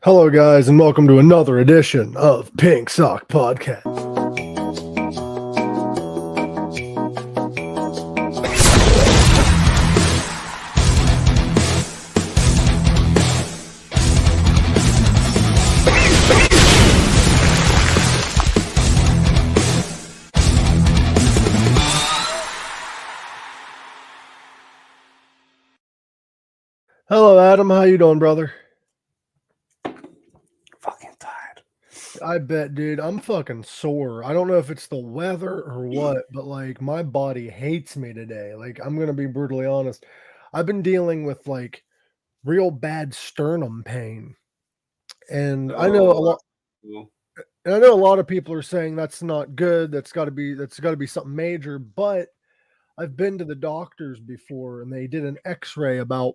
Hello, guys, and welcome to another edition of Pink Sock Podcast. Hello, Adam. How you doing, brother? Fucking tired. I bet, dude. I'm fucking sore. I don't know if it's the weather or what, but like my body hates me today. Like I'm gonna be brutally honest. I've been dealing with like real bad sternum pain, and I know a lot. And I know a lot of people are saying that's not good. That's got to be something major. But I've been to the doctors before, and they did an X-ray about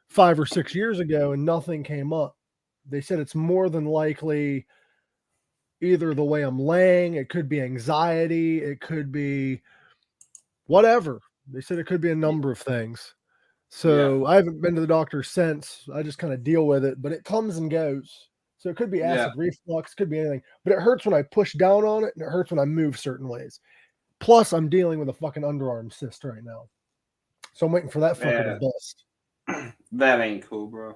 5 or 6 years ago, and nothing came up. They said it's more than likely either the way I'm laying, it could be anxiety, it could be whatever. They said it could be a number of things. So I haven't been to the doctor since. I just kind of deal with it, but it comes and goes. So it could be acid reflux, could be anything, but it hurts when I push down on it and it hurts when I move certain ways. Plus, I'm dealing with a fucking underarm cyst right now. So I'm waiting for that fucker to bust. That ain't cool, bro.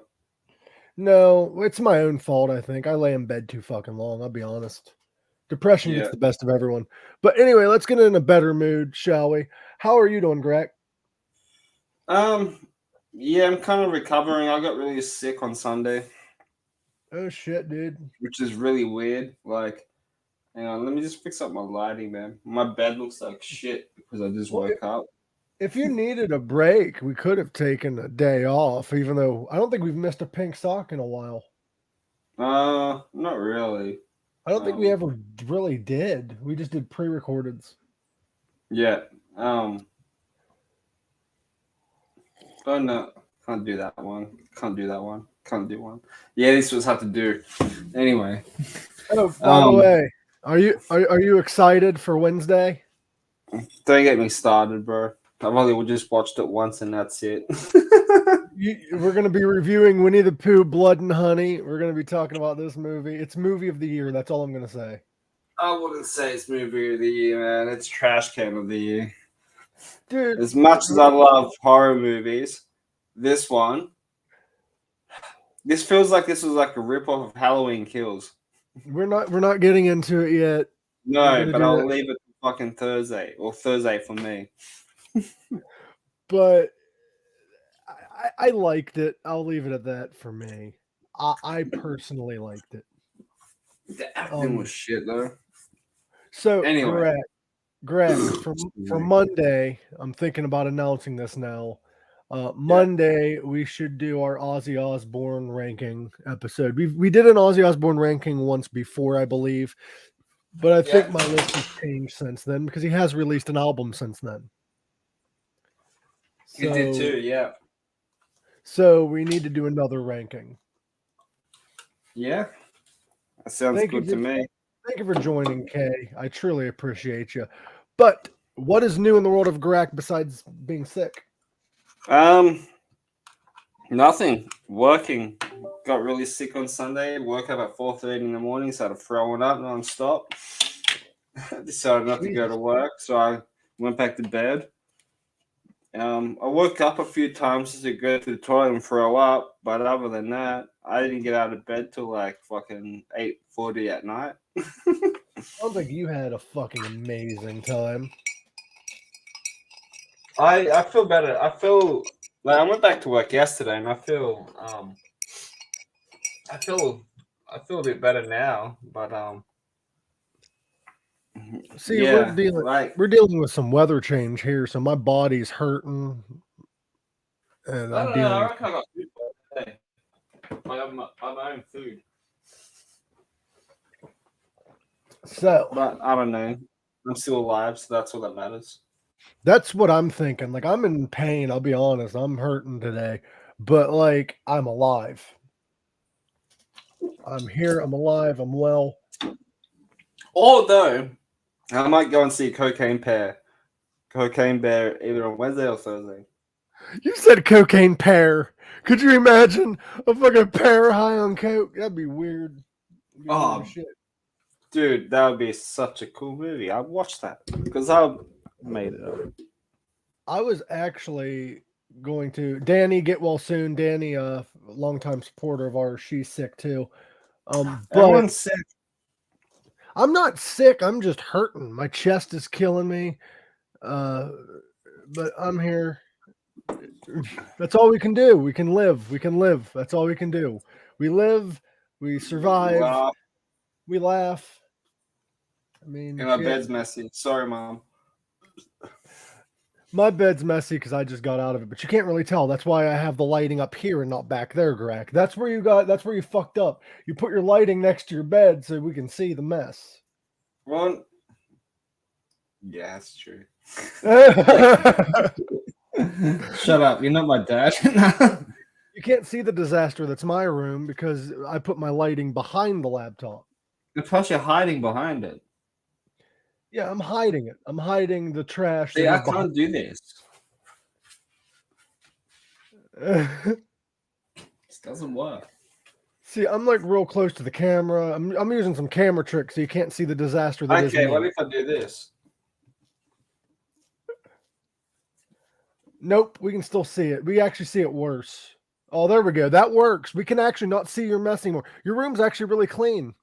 No, it's my own fault, I think. I lay in bed too fucking long, I'll be honest. Depression gets the best of everyone. But anyway, let's get in a better mood, shall we? How are you doing, Greg? Yeah, I'm kind of recovering. I got really sick on Sunday. Oh shit, dude. Which is really weird. Like, hang on, let me just fix up my lighting, man. My bed looks like shit because I just woke up. If you needed a break, we could have taken a day off, even though I don't think we've missed a pink sock in a while. Not really. I don't think we ever really did. We just did pre-recordeds. Yeah. Oh no, can't do that one. Can't do one. Yeah, this was hard to do. Anyway. Oh, by the way, are you excited for Wednesday? Don't get me started, bro. I've only just watched it once and that's it. We're going to be reviewing Winnie the Pooh, Blood and Honey. We're going to be talking about this movie. It's movie of the year. That's all I'm going to say. I wouldn't say it's movie of the year, man. It's trash can of the year. Dude. As much as I love horror movies, this feels like this was like a ripoff of Halloween Kills. We're not getting into it yet. No, but I'll leave it to fucking Thursday for me. But I liked it. I'll leave it at that for me. I personally liked it. The acting was shit though. So anyway, Greg, for Monday, I'm thinking about announcing this now. Monday we should do our Ozzy Osbourne ranking episode. We did an Ozzy Osbourne ranking once before, I believe, but I think my list has changed since then because he has released an album since then. He did too, yeah. So we need to do another ranking. Yeah, that sounds good to me. Thank you for joining, Kay. I truly appreciate you. But what is new in the world of Gorak besides being sick? Nothing. Working. Got really sick on Sunday. Woke up at 4:30 in the morning. Started throwing up nonstop. Decided not to go to work, so I went back to bed. I woke up a few times to go to the toilet and throw up, but other than that, I didn't get out of bed till like fucking 8:40 at night. Sounds like you had a fucking amazing time. I feel better. I feel like I went back to work yesterday, and I feel a bit better now. But see, we're dealing with some weather change here, so my body's hurting. And I don't know. I reckon I got food today. I have my own food. So, but I don't know. I'm still alive, so that's all that matters. That's what I'm thinking. Like, I'm in pain. I'll be honest. I'm hurting today, but like, I'm alive. I'm here. I'm alive. I'm well. Although, I might go and see Cocaine Bear either on Wednesday or Thursday. You said cocaine pear. Could you imagine a fucking pear high on coke? That'd be weird. That'd be weird as shit. Dude, that would be such a cool movie. I'd watch that because I made it up. I was actually going to Danny get well soon. Danny, a longtime supporter of ours, she's sick too. But Everyone's sick. I'm not sick. I'm just hurting. My chest is killing me. But I'm here. That's all we can do. We can live. We can live. That's all we can do. We live. We survive. We laugh. I mean, and my bed's messy. Sorry, Mom. My bed's messy because I just got out of it, but you can't really tell. That's why I have the lighting up here and not back there, Gorak. That's where you fucked up. You put your lighting next to your bed so we can see the mess. Well, yeah, that's true. Shut up. You're not my dad. You can't see the disaster that's my room because I put my lighting behind the laptop. Plus, you're hiding behind it. Yeah, I'm hiding it. I'm hiding the trash. See, I can't do this. This doesn't work. See, I'm like real close to the camera. I'm using some camera tricks so you can't see the disaster that is me. Okay, what if I do this? Nope, we can still see it. We actually see it worse. Oh, there we go. That works. We can actually not see your mess anymore. Your room's actually really clean.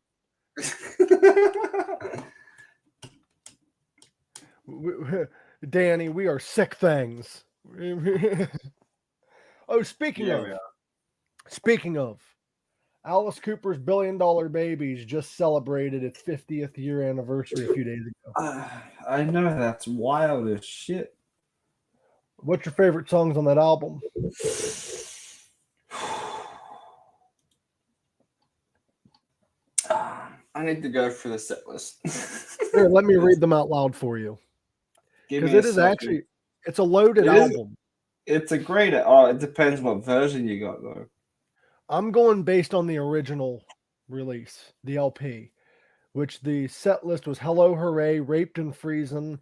Danny, we are sick things. Oh, speaking of, Alice Cooper's $1 billion Babies just celebrated its 50th year anniversary a few days ago. I know, that's wild as shit. What's your favorite songs on that album? I need to go through the set list. Here, let me read them out loud for you. Because it is actually, it's a loaded album. It's a great, it depends what version you got though. I'm going based on the original release, the LP, which the set list was Hello Hooray, Raped and Freezin',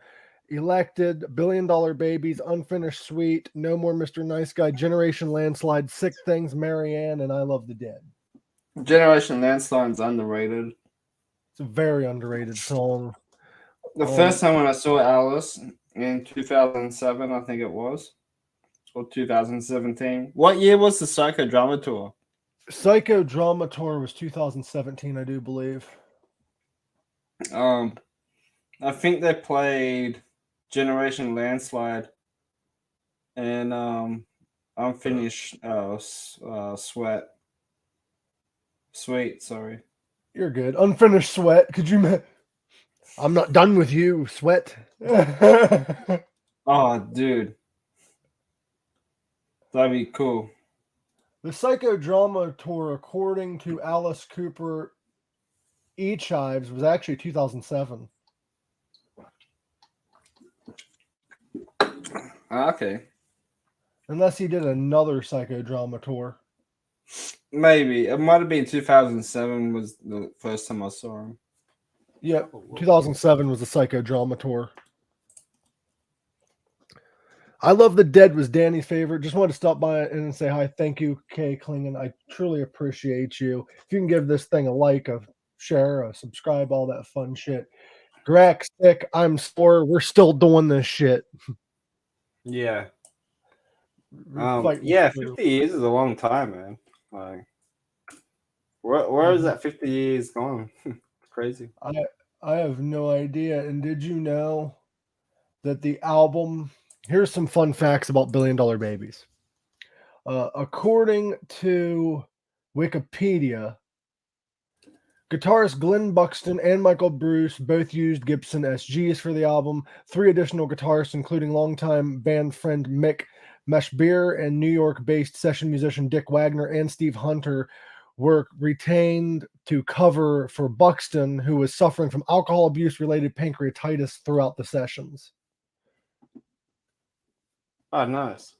Elected, $1 Billion Babies, Unfinished Sweet, No More Mr. Nice Guy, Generation Landslide, Sick Things, Marianne, and I Love the Dead. Generation Landslide's underrated. It's a very underrated song. The first time when I saw Alice in 2007, I think it was, or 2017. What year was the Psychodrama Tour? Psychodrama Tour was 2017, I do believe. I think they played Generation Landslide and Unfinished Sweet, sorry. You're good. Unfinished Sweat. Could you... I'm not done with you, Sweat. Oh, dude. That'd be cool. The Psychodrama Tour, according to Alice Cooper eChives, was actually 2007. Okay. Unless he did another Psychodrama Tour. Maybe. It might have been 2007 was the first time I saw him. Yep, 2007 was the Psychodrama Tour. I Love the Dead was Danny's favorite. Just wanted to stop by and say hi. Thank you, Kay Klingon. I truly appreciate you. If you can give this thing a like, a share, a subscribe, all that fun shit. Greg's sick. I'm sore. We're still doing this shit. Yeah. Yeah, 50 years is a long time, man. Like, where is that 50 years gone? Crazy. I have no idea. And did you know that the album... Here's some fun facts about $1 Billion Babies. According to Wikipedia, guitarist Glenn Buxton and Michael Bruce both used Gibson SGs for the album. 3 additional guitarists, including longtime band friend Mick Meshbeer and New York-based session musician Dick Wagner and Steve Hunter, were retained to cover for Buxton, who was suffering from alcohol abuse-related pancreatitis throughout the sessions. Oh, nice.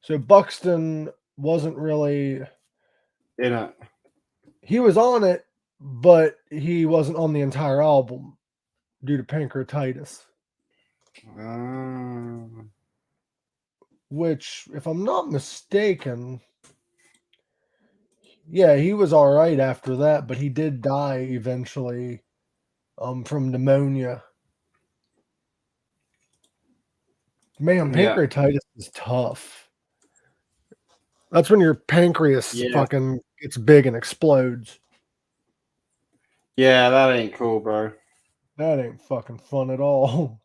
So Buxton wasn't really... He was on it, but he wasn't on the entire album due to pancreatitis. which, if I'm not mistaken, yeah, he was all right after that, but he did die eventually from pneumonia. Man, Yeah. pancreatitis is tough. That's when your pancreas Yeah. fucking gets big and explodes. Yeah, that ain't cool, bro. That ain't fucking fun at all.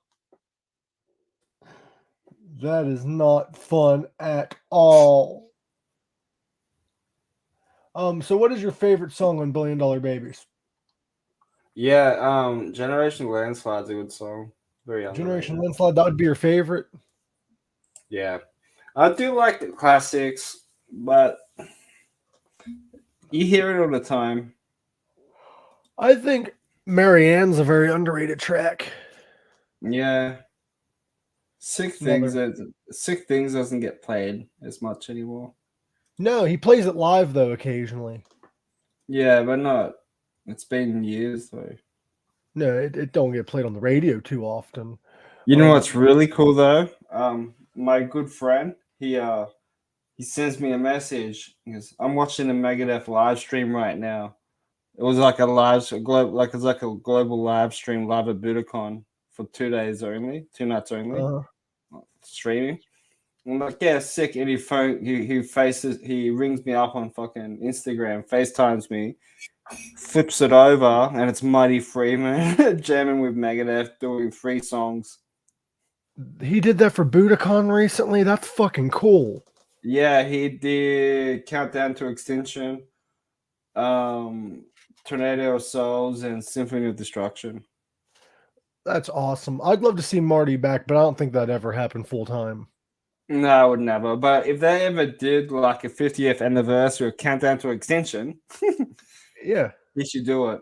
That is not fun at all. So what is your favorite song on Billion Dollar Babies? Yeah, Generation Landslide's a good song. Very Generation underrated. Landslide, that would be your favorite? Yeah. I do like the classics, but you hear it all the time. I think Marianne's a very underrated track. Yeah. Sick Things doesn't get played as much anymore. No, he plays it live though occasionally. Yeah, but not. It's been years though. No, it don't get played on the radio too often. You know what's really cool though? My good friend, he sends me a message. He goes, "I'm watching a Megadeth live stream right now." It was like it's like a global live stream live at Budokan for 2 days only, 2 nights only, streaming. I'm like, yeah, sick. And he rings me up on fucking Instagram, FaceTimes me, flips it over, and it's Mighty Freeman jamming with Megadeth, doing 3 songs. He did that for Budokan recently. That's fucking cool. Yeah, he did Countdown to Extinction, Tornado of Souls, and Symphony of Destruction. That's awesome. I'd love to see Marty back, but I don't think that'd ever happen full time. No, I would never. But if they ever did like a 50th anniversary of Countdown to Extinction, yeah, he should do it.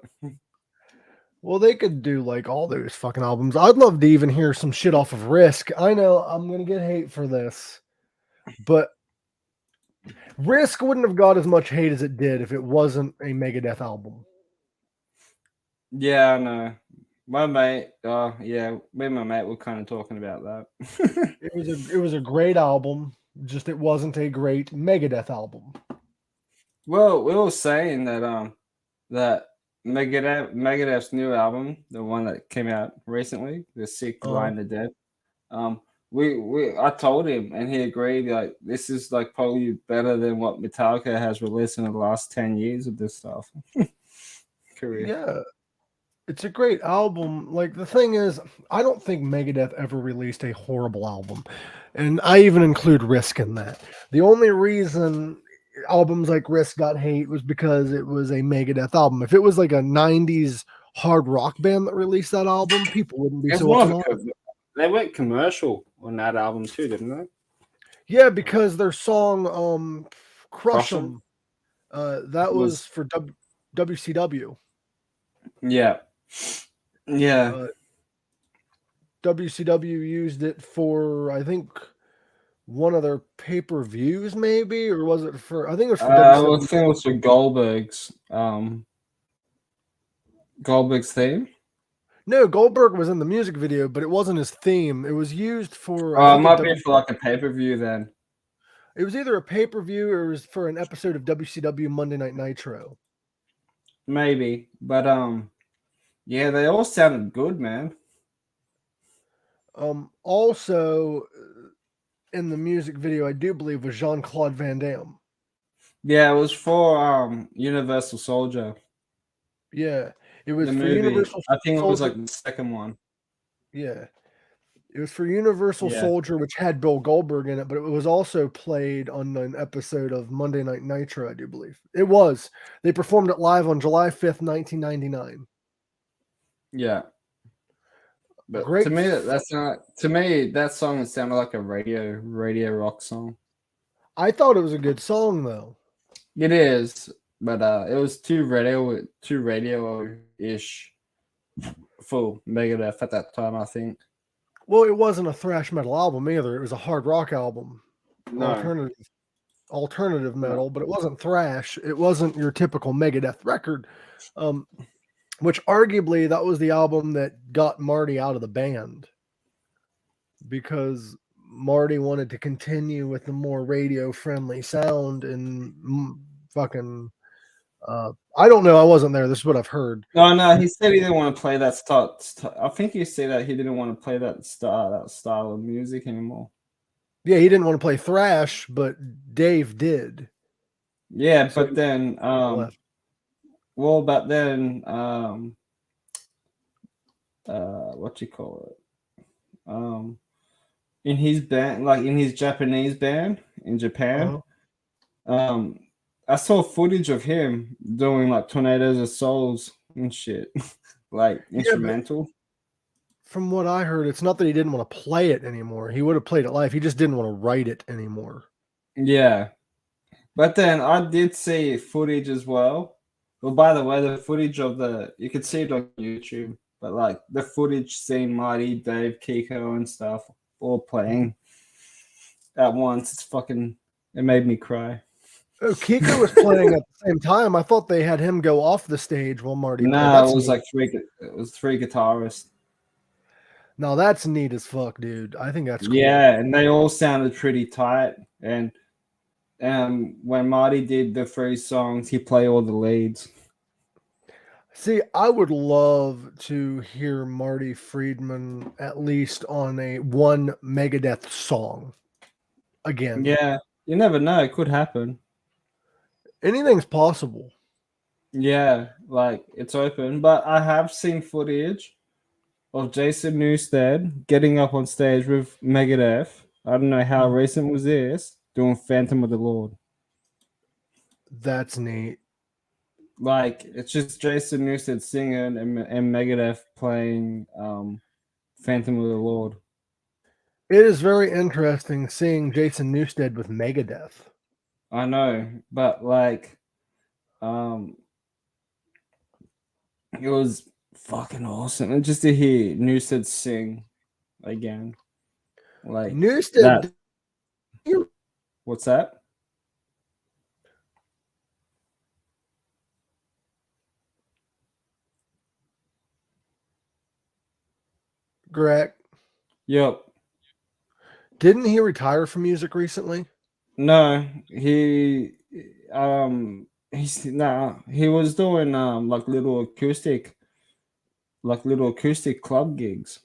Well, they could do like all those fucking albums. I'd love to even hear some shit off of Risk. I know I'm gonna get hate for this, but Risk wouldn't have got as much hate as it did if it wasn't a Megadeth album. Yeah, I know. My mate, me and my mate were kind of talking about that. It was a great album, just it wasn't a great Megadeth album. Well, we were saying that that Megadeth's new album, the one that came out recently, The Sick, Blind, the Dead. I told him, and he agreed. Like, this is like probably better than what Metallica has released in the last 10 years of this stuff. Career. Yeah, it's a great album. Like, the thing is, I don't think Megadeth ever released a horrible album, and I even include Risk in that. The only reason albums like Risk got hate was because it was a Megadeth album. If it was like a 90s hard rock band that released that album, people wouldn't be so upset. They went commercial on that album too, didn't they? Yeah, because their song Crush 'Em, that was for WCW. Yeah. Yeah. WCW used it for, I think, one of their pay-per-views, maybe, or was it for? I think it was for WCW. I think it was for Goldberg's theme. No, Goldberg was in the music video, but it wasn't his theme. It was used for. It might be for like a pay-per-view then. It was either a pay-per-view or it was for an episode of WCW Monday Night Nitro. Maybe, but yeah, they all sounded good, man. Also, in the music video, I do believe was Jean-Claude Van Damme. Yeah, it was for Universal Soldier. Yeah, it was the for movie. Universal. I think Soldier. it was like the second one. Yeah, it was for Universal Soldier, which had Bill Goldberg in it, but it was also played on an episode of Monday Night Nitro, I do believe. It was. They performed it live on July 5th, 1999. Yeah. But great. To me, that song sounded like a radio rock song. I thought it was a good song though. It is, but it was too radio-ish for Megadeth at that time, I think. Well, it wasn't a thrash metal album either. It was a hard rock album. No. Alternative metal, but it wasn't thrash. It wasn't your typical Megadeth record. Which arguably that was the album that got Marty out of the band. Because Marty wanted to continue with the more radio friendly sound and fucking. I don't know. I wasn't there. This is what I've heard. No, he said he didn't want to play that I think he said that he didn't want to play that style of music anymore. Yeah, he didn't want to play thrash, but Dave did. Yeah, so but then well, but then what you call it? In his band, like in his Japanese band in Japan, I saw footage of him doing like Tornadoes of Souls and shit, like instrumental. From what I heard, it's not that he didn't want to play it anymore. He would have played it live. He just didn't want to write it anymore. Yeah. But then I did see footage as well. Well, by the way, the footage of you could see it on YouTube, but like the footage seeing Marty, Dave, Kiko and stuff all playing at once, it made me cry. Oh, Kiko was playing at the same time. I thought they had him go off the stage while Marty played. No, it was like three guitarists. No, that's neat as fuck, dude. I think that's cool. Yeah, and they all sounded pretty tight. And when Marty did the 3 songs, he played all the leads. See, I would love to hear Marty Friedman at least on one Megadeth song again. Yeah, you never know. It could happen. Anything's possible. Yeah, like it's open. But I have seen footage of Jason Newsted getting up on stage with Megadeth. I don't know how recent was this, doing Phantom of the Lord. That's neat. Like, it's just Jason Newsted singing and Megadeth playing Phantom of the Lord. It is very interesting seeing Jason Newsted with Megadeth. I know, but like, it was fucking awesome. And just to hear Newsted sing again. Like, Newsted. What's that? Gorak. Yep. Didn't he retire from music recently? No, he was doing like little acoustic club gigs.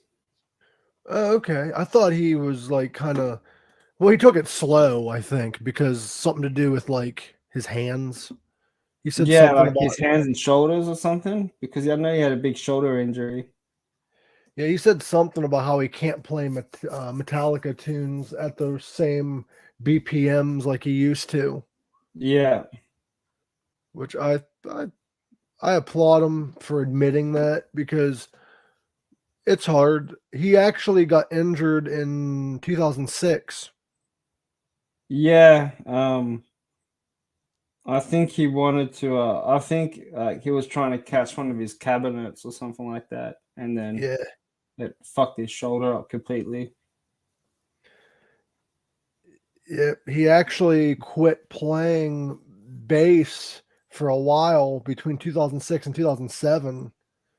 Oh, okay. I thought he was like kind of, well, he took it slow, I think, because something to do with like his hands. He said something like about his hands and shoulders or something, because I know he had a big shoulder injury. Yeah, he said something about how he can't play Metallica tunes at those same BPMs like he used to. Yeah. Which I applaud him for admitting that, because it's hard. He actually got injured in 2006. Yeah. I think he wanted to. I think he was trying to catch one of his cabinets or something like that, and then it fucked his shoulder up completely. Yeah, he actually quit playing bass for a while between 2006 and 2007.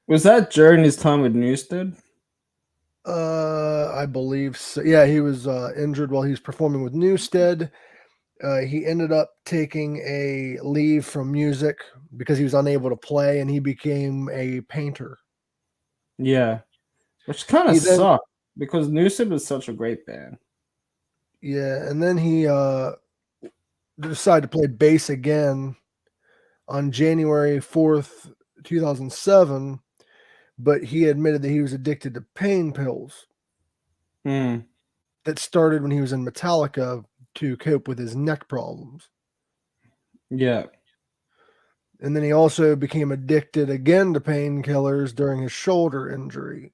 Was that during his time with Newsted? I believe so. Yeah, he was injured while he was performing with Newsted. He ended up taking a leave from music because he was unable to play, and he became a painter. Yeah, which kind of sucked because Newsted was such a great band. Yeah, and then he decided to play bass again on January 4th, 2007, but he admitted that he was addicted to pain pills. That started when he was in Metallica to cope with his neck problems. Yeah. And then he also became addicted again to painkillers during his shoulder injury.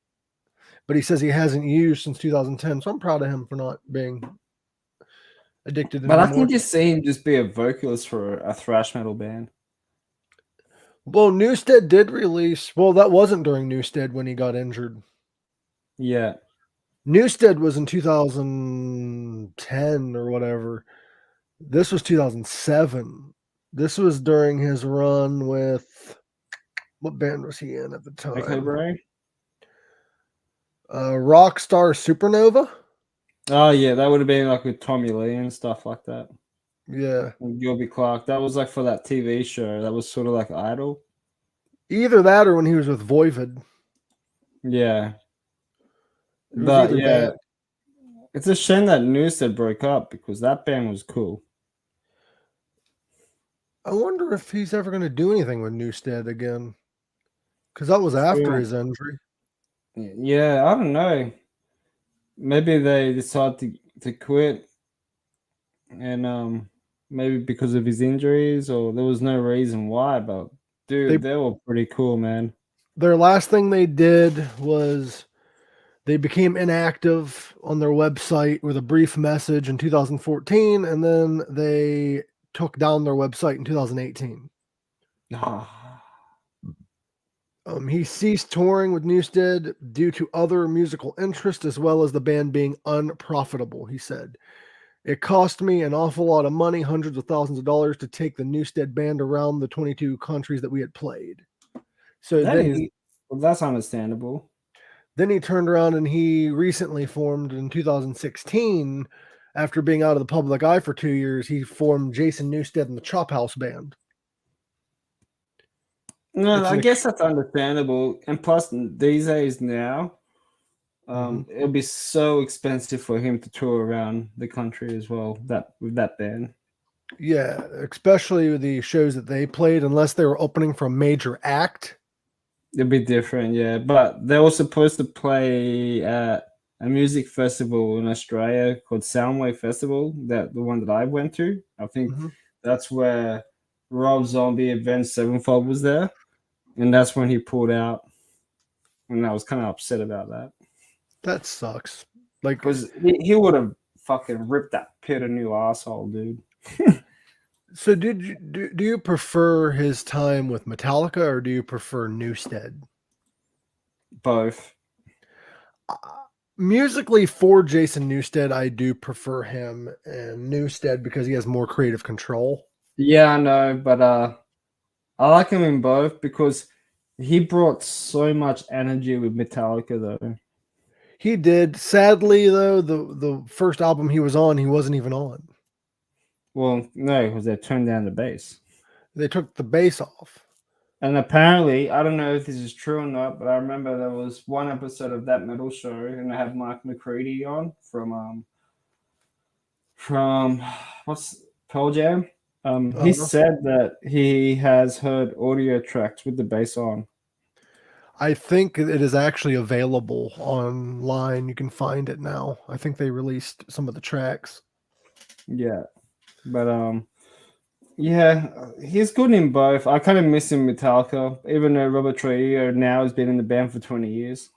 But he says he hasn't used since 2010, so I'm proud of him for not being addicted But anymore. I can just see him just be a vocalist for a thrash metal band. Well, Newsted did release... Well, that wasn't during Newsted when he got injured. Yeah. Newsted was in 2010 or whatever. This was 2007. This was during his run with... What band was he in at the time? Calabrese? Rockstar Supernova? Oh yeah, that would have been like with Tommy Lee and stuff like that. Yeah. And Gilby Clark. That was like for that TV show. That was sort of like Idol. Either that or when he was with Voivod. Yeah. It was But either yeah, that. it's a shame that Newstead broke up because that band was cool. I wonder if he's ever going to do anything with Newstead again. Because that was after his injury. Yeah, I don't know. Maybe they decided to quit, and maybe because of his injuries, or there was no reason why. But dude, they were pretty cool, man. Their last thing they did was they became inactive on their website with a brief message in 2014, and then they took down their website in 2018. He ceased touring with Newstead due to other musical interests as well as the band being unprofitable, he said. It cost me an awful lot of money, hundreds of thousands of dollars, to take the Newstead band around the 22 countries that we had played. So that's understandable. Then he turned around and he recently formed in 2016, after being out of the public eye for 2 years, he formed Jason Newstead and the Chop House Band. No, I guess that's understandable. And plus, these days now, it'll be so expensive for him to tour around the country as well. With that band. Yeah, especially with the shows that they played, unless they were opening for a major act. It'd be different, yeah. But they were supposed to play at a music festival in Australia called Soundwave Festival. The one that I went to. I think that's where Rob Zombie Avenged Sevenfold was there. And that's when he pulled out. And I was kind of upset about that. That sucks. Like, because he would have fucking ripped that pit a new asshole, dude. So, do you prefer his time with Metallica or do you prefer Newstead? Both. Musically, for Jason Newstead, I do prefer him and Newstead because he has more creative control. Yeah, I know, but I like him in both because he brought so much energy with Metallica, though. He did. Sadly, though, the first album he was on, he wasn't even on. Well, no, because they turned down the bass. They took the bass off. And apparently, I don't know if this is true or not, but I remember there was one episode of That Metal Show, and I had Mike McCready on from what's Pearl Jam. He said that he has heard audio tracks with the bass on. I think it is actually available online. You can find it now. I think they released some of the tracks. Yeah. But yeah, he's good in both. I kind of miss him Metallica, even though Robert Trujillo now has been in the band for 20 years.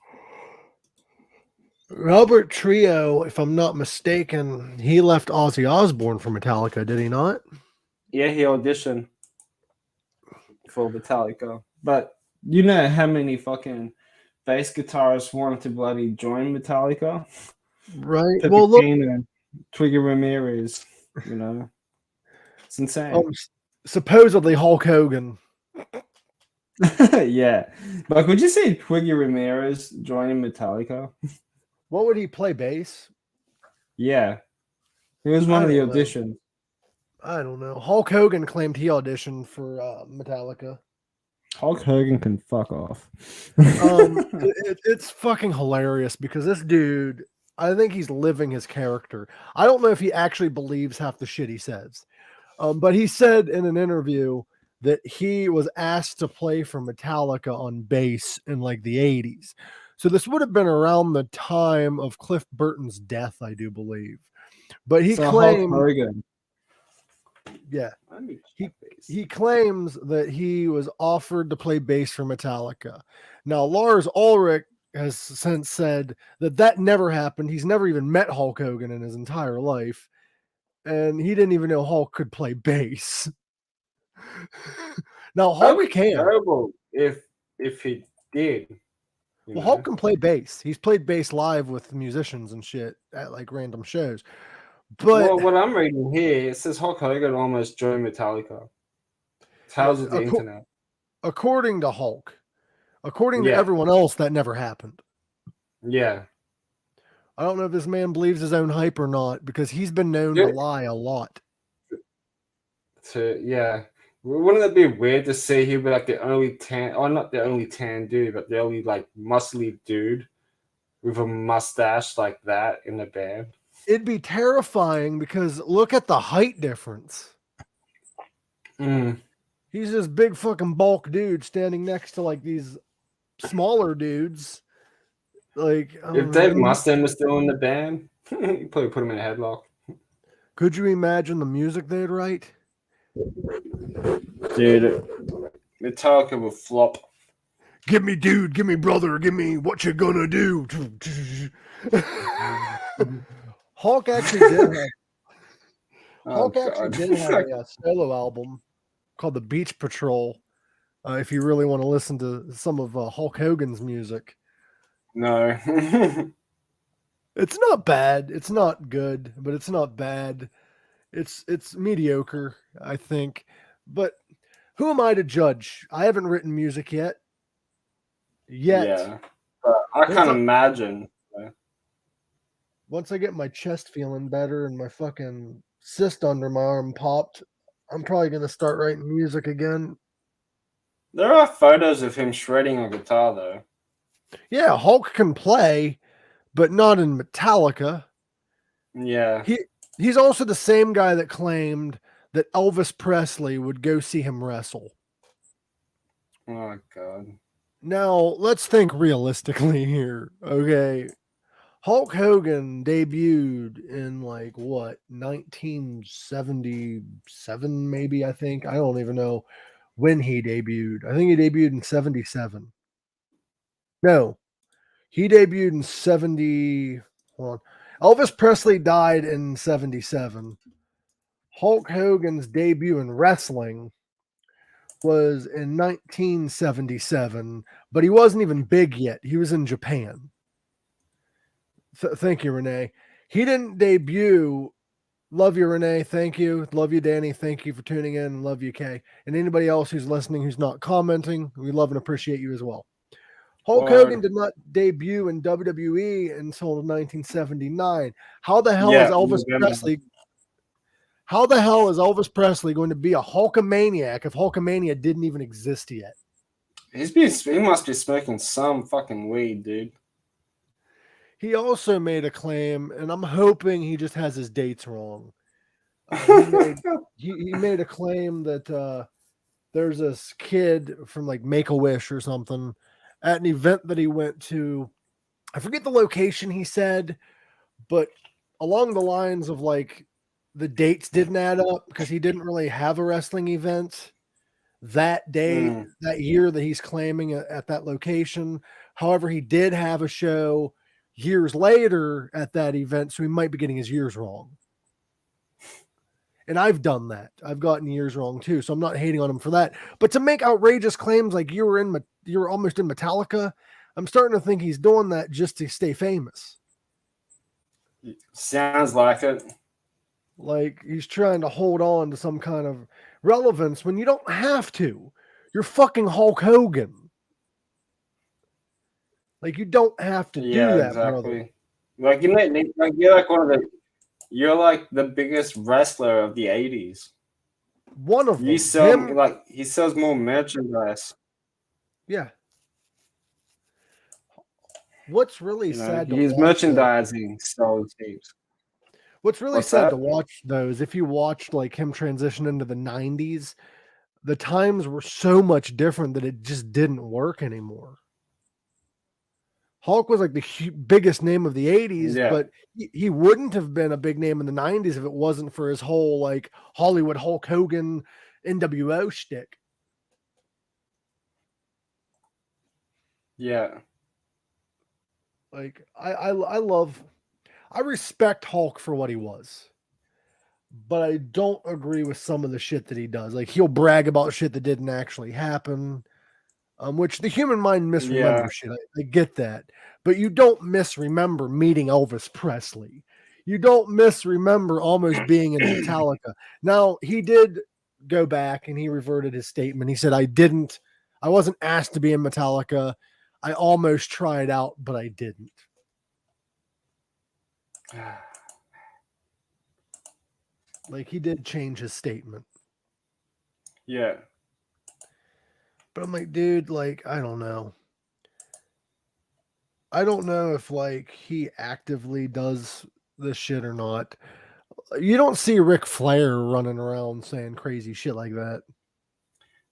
Robert Trio, if I'm not mistaken, he left Ozzy Osbourne for Metallica, did he not? Yeah, he auditioned for Metallica. But you know how many fucking bass guitarists wanted to bloody join Metallica? Right. Pepe Well, look, Twiggy Ramirez, you know. It's insane. Supposedly Hulk Hogan. Yeah. But could you see Twiggy Ramirez joining Metallica? What would he play, bass? Yeah. He was one of the auditions. I don't know. Hulk Hogan claimed he auditioned for Metallica. Hulk Hogan can fuck off. It's fucking hilarious because this dude, I think he's living his character. I don't know if he actually believes half the shit he says. But he said in an interview that he was asked to play for Metallica on bass in like the 80s. So this would have been around the time of Cliff Burton's death, I do believe. But he claimed, Hulk Hogan. Yeah, he claims that he was offered to play bass for Metallica. Now, Lars Ulrich has since said that never happened. He's never even met Hulk Hogan in his entire life. And he didn't even know Hulk could play bass. Now Hulk can. Terrible if he did. Well, Hulk can play bass. He's played bass live with musicians and shit at like random shows. But what I'm reading here, it says Hulk Hogan almost joined Metallica. How's it the internet? According to Hulk, according to everyone else, that never happened. Yeah. I don't know if this man believes his own hype or not, because he's been known to lie a lot. Yeah. Wouldn't it be weird to see he'd be like the only not the only tan dude, but the only like muscly dude with a mustache like that in the band? It'd be terrifying because look at the height difference. He's this big fucking bulk dude standing next to like these smaller dudes. Like, if Dave Mustaine was still in the band, you'd probably put him in a headlock. Could you imagine the music they'd write? Dude, Metallica will flop. Give me dude, give me brother, give me what you gonna do. Hulk actually did have a solo album called The Beach Patrol. If you really want to listen to some of Hulk Hogan's music. No. It's not bad. It's not good, but it's not bad. It's mediocre, I think. But who am I to judge? I haven't written music yet. Yeah. But I can't imagine. Once I get my chest feeling better and my fucking cyst under my arm popped, I'm probably going to start writing music again. There are photos of him shredding a guitar, though. Yeah, Hulk can play, but not in Metallica. Yeah. He's also the same guy that claimed that Elvis Presley would go see him wrestle. Oh, God. Now, let's think realistically here, okay? Hulk Hogan debuted in, 1977, maybe, I think. I don't even know when he debuted. I think he debuted in 77. No, he debuted in 70. Hold on. Elvis Presley died in 77. Hulk Hogan's debut in wrestling was in 1977, but he wasn't even big yet. He was in Japan. Thank you, Renee. He didn't debut. Love you, Renee. Thank you. Love you, Danny. Thank you for tuning in. Love you, Kay. And anybody else who's listening who's not commenting, we love and appreciate you as well. Hulk Hogan did not debut in WWE until 1979. How the hell is Elvis Presley? How the hell is Elvis Presley going to be a Hulkamaniac if Hulkamania didn't even exist yet? He must be smoking some fucking weed, dude. He also made a claim, and I'm hoping he just has his dates wrong. He made a claim that there's this kid from Make-A-Wish or something at an event that he went to. I forget the location he said, but along the lines of the dates didn't add up because he didn't really have a wrestling event that day, that year that he's claiming at that location. However, he did have a show years later at that event, so he might be getting his years wrong. And I've done that. I've gotten years wrong too, so I'm not hating on him for that. But to make outrageous claims like you were almost in Metallica, I'm starting to think he's doing that just to stay famous. Sounds like it. Like he's trying to hold on to some kind of relevance when you don't have to. You're fucking Hulk Hogan. Like you don't have to do that, exactly. brother. You're like the biggest wrestler of the 80s. One of them. He sells more merchandise. Yeah. What's really sad to he's watch, merchandising stole heaps. What's really sad to watch though is if you watched him transition into the 90s, the times were so much different that it just didn't work anymore. Hulk was the biggest name of the 80s, but he wouldn't have been a big name in the 90s if it wasn't for his whole Hollywood Hulk Hogan NWO shtick. Yeah. I respect Hulk for what he was, but I don't agree with some of the shit that he does. He'll brag about shit that didn't actually happen. Which the human mind misremembers shit. I get that. But you don't misremember meeting Elvis Presley. You don't misremember almost being in Metallica. Now, he did go back and he reverted his statement. He said, I wasn't asked to be in Metallica. I almost tried out, but I didn't. Like, he did change his statement. Yeah. But I'm like, dude, like, I don't know. I don't know if, like, he actively does this shit or not. You don't see Ric Flair running around saying crazy shit like that.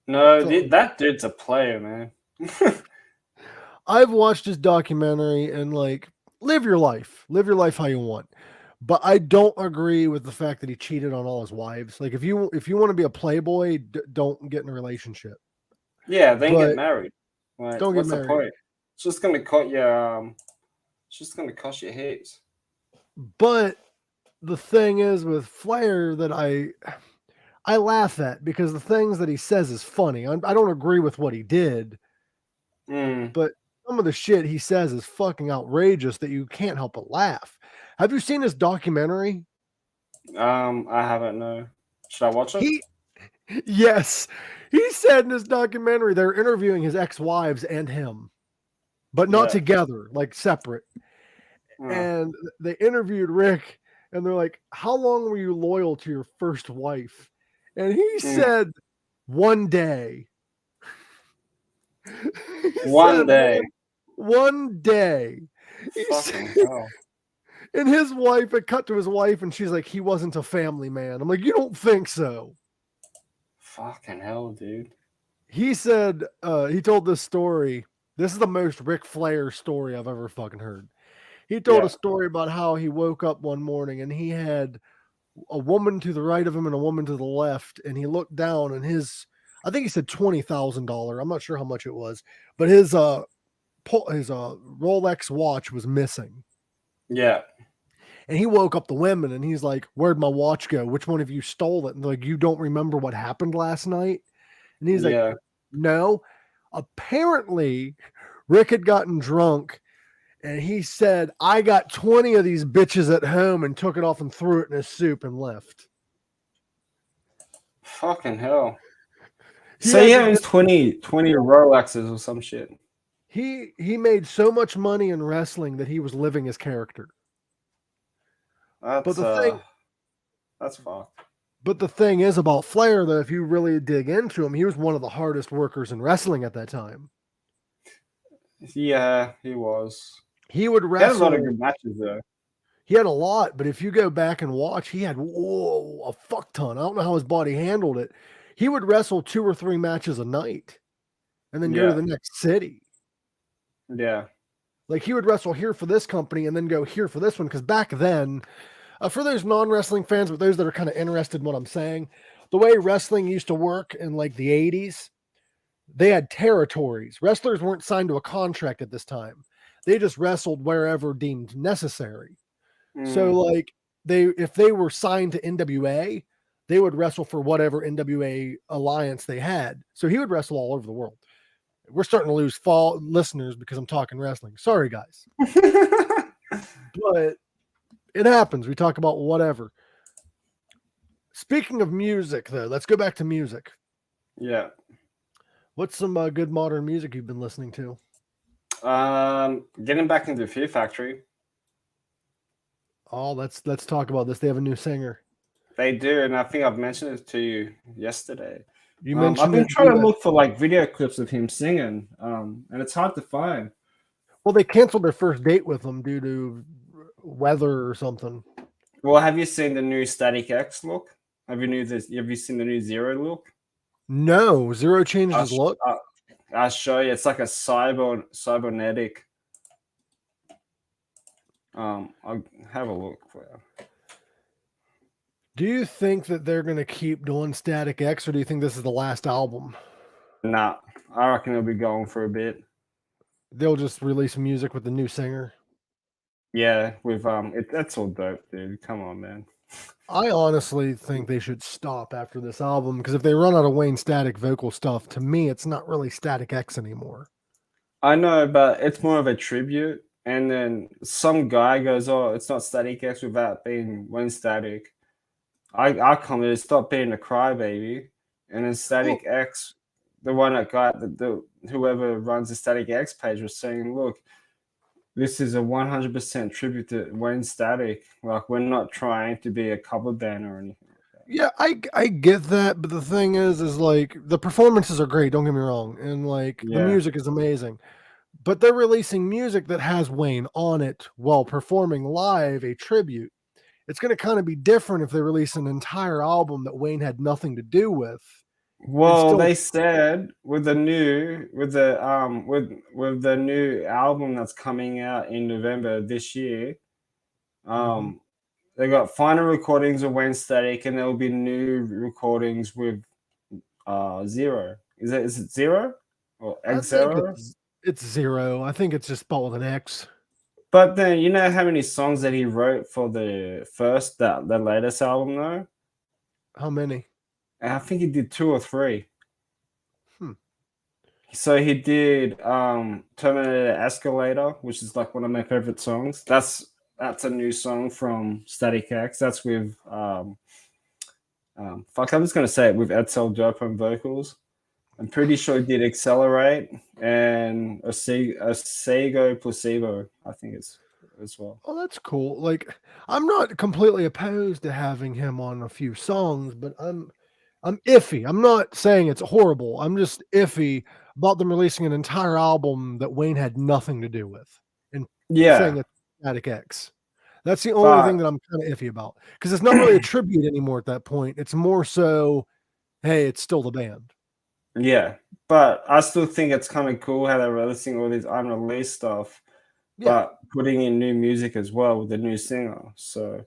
No, So, that dude's a player, man. I've watched his documentary and, like, live your life how you want. But I don't agree with the fact that he cheated on all his wives. Like, if you want to be a playboy, don't get in a relationship. Yeah, then But get married. Like, don't get what's the married. point? It's just gonna cost you. It's just gonna cost you heaps. But the thing is with Flair that I laugh at because the things that he says is funny. I don't agree with what he did, but some of the shit he says is fucking outrageous that you can't help but laugh. Have you seen his documentary? I haven't. No. Should I watch it? Yes. He said in his documentary they're interviewing his ex-wives and him, but not together, like separate. And they interviewed Rick, and they're like, "How long were you loyal to your first wife?" And he said, "1 day." One day. One day. Fucking hell. And his wife, it cut to his wife, and she's like, "He wasn't a family man." I'm like, "You don't think so?" Fucking hell, dude. He said, he told this story. This is the most Ric Flair story I've ever fucking heard. He told a story about how he woke up one morning and he had a woman to the right of him and a woman to the left, and he looked down and I think he said $20,000. I'm not sure how much it was, but his Rolex watch was missing. Yeah. And he woke up the women and he's like, "Where'd my watch go? Which one of you stole it?" And like, "You don't remember what happened last night?" And he's like, "No." Apparently, Rick had gotten drunk and he said, "I got 20 of these bitches at home," and took it off and threw it in his soup and left. Fucking hell. So he owns 20 Rolexes or some shit. He made so much money in wrestling that he was living his character. That's fucked. But the thing is about Flair, though, if you really dig into him, he was one of the hardest workers in wrestling at that time. Yeah, he was. He would wrestle. He had a lot of good matches, though. He had a lot, but if you go back and watch, he had a fuck ton. I don't know how his body handled it. He would wrestle 2 or 3 matches a night and then go to the next city. Yeah. Like, he would wrestle here for this company and then go here for this one. Because back then, for those non-wrestling fans, but those that are kind of interested in what I'm saying, the way wrestling used to work in like the 80s, they had territories. Wrestlers weren't signed to a contract at this time. They just wrestled wherever deemed necessary. So like if they were signed to NWA, they would wrestle for whatever NWA alliance they had. So he would wrestle all over the world. We're starting to lose listeners because I'm talking wrestling. Sorry, guys. But it happens. We talk about whatever. Speaking of music, though, let's go back to music. Yeah. What's some good modern music you've been listening to? Getting back into Fear Factory. Oh, let's talk about this. They have a new singer. They do, and I think I've mentioned it to you yesterday. You mentioned I've been trying to look for like video clips of him singing, and it's hard to find. Well, they canceled their first date with him due to weather or something. Well, have you seen the new Static X look? Have you seen the new Zero look? No, Zero changed his look. I'll show you. It's like a cybernetic. I'll have a look for you. Do you think that they're going to keep doing Static X, or do you think this is the last album? Nah, I reckon it'll be going for a bit. They'll just release music with the new singer. Yeah, with that's all dope, dude. Come on, man. I honestly think they should stop after this album, because if they run out of Wayne Static vocal stuff, to me, it's not really Static X anymore. I know, but it's more of a tribute. And then some guy goes, "Oh, it's not Static X without being Wayne Static." I commented, "Stop being a crybaby." And then Static X, the one that got the whoever runs the Static X page was saying, "Look, this is a 100% tribute to Wayne Static. Like, we're not trying to be a cover band or anything like that. Yeah, I get that, but the thing is like the performances are great. Don't get me wrong, and like the Yeah. music is amazing. But they're releasing music that has Wayne on it while performing live a tribute. It's going to kind of be different if they release an entire album that Wayne had nothing to do with. Well, they said with the new with the new album that's coming out in November this year, they got final recordings of Wayne Static, and there will be new recordings with Zero. Is it Zero or X Zero? It's Zero. I think it's just spelled with an X. But then you know how many songs that he wrote for the latest album though? How many? I think he did 2 or 3. So he did Terminator Escalator, which is like one of my favorite songs. That's a new song from Static X. That's with I'm just gonna say it, with Edsel Dope on vocals. I'm pretty sure he did Accelerate and Sego Placebo, I think it's as well. Oh, that's cool. Like, I'm not completely opposed to having him on a few songs, but I'm iffy. I'm not saying it's horrible. I'm just iffy about them releasing an entire album that Wayne had nothing to do with, and saying it's Static X. That's the only thing that I'm kind of iffy about, because it's not really a tribute anymore at that point. It's more so, hey, it's still the band. Yeah, but I still think it's kind of cool how they're releasing all this unreleased stuff, but putting in new music as well with the new singer. So,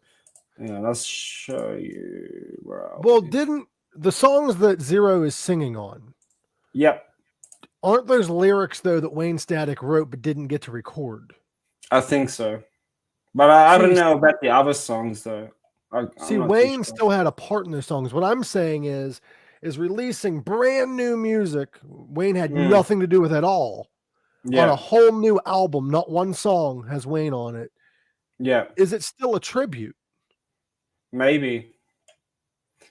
let's show you where didn't the songs that Zero is singing on? Yep. Aren't those lyrics though that Wayne Static wrote but didn't get to record? I think so, but I don't know about the other songs though. Wayne still had a part in those songs. What I'm saying is releasing brand new music Wayne had nothing to do with at all on a whole new album. Not one song has Wayne on it. Yeah. Is it still a tribute? Maybe.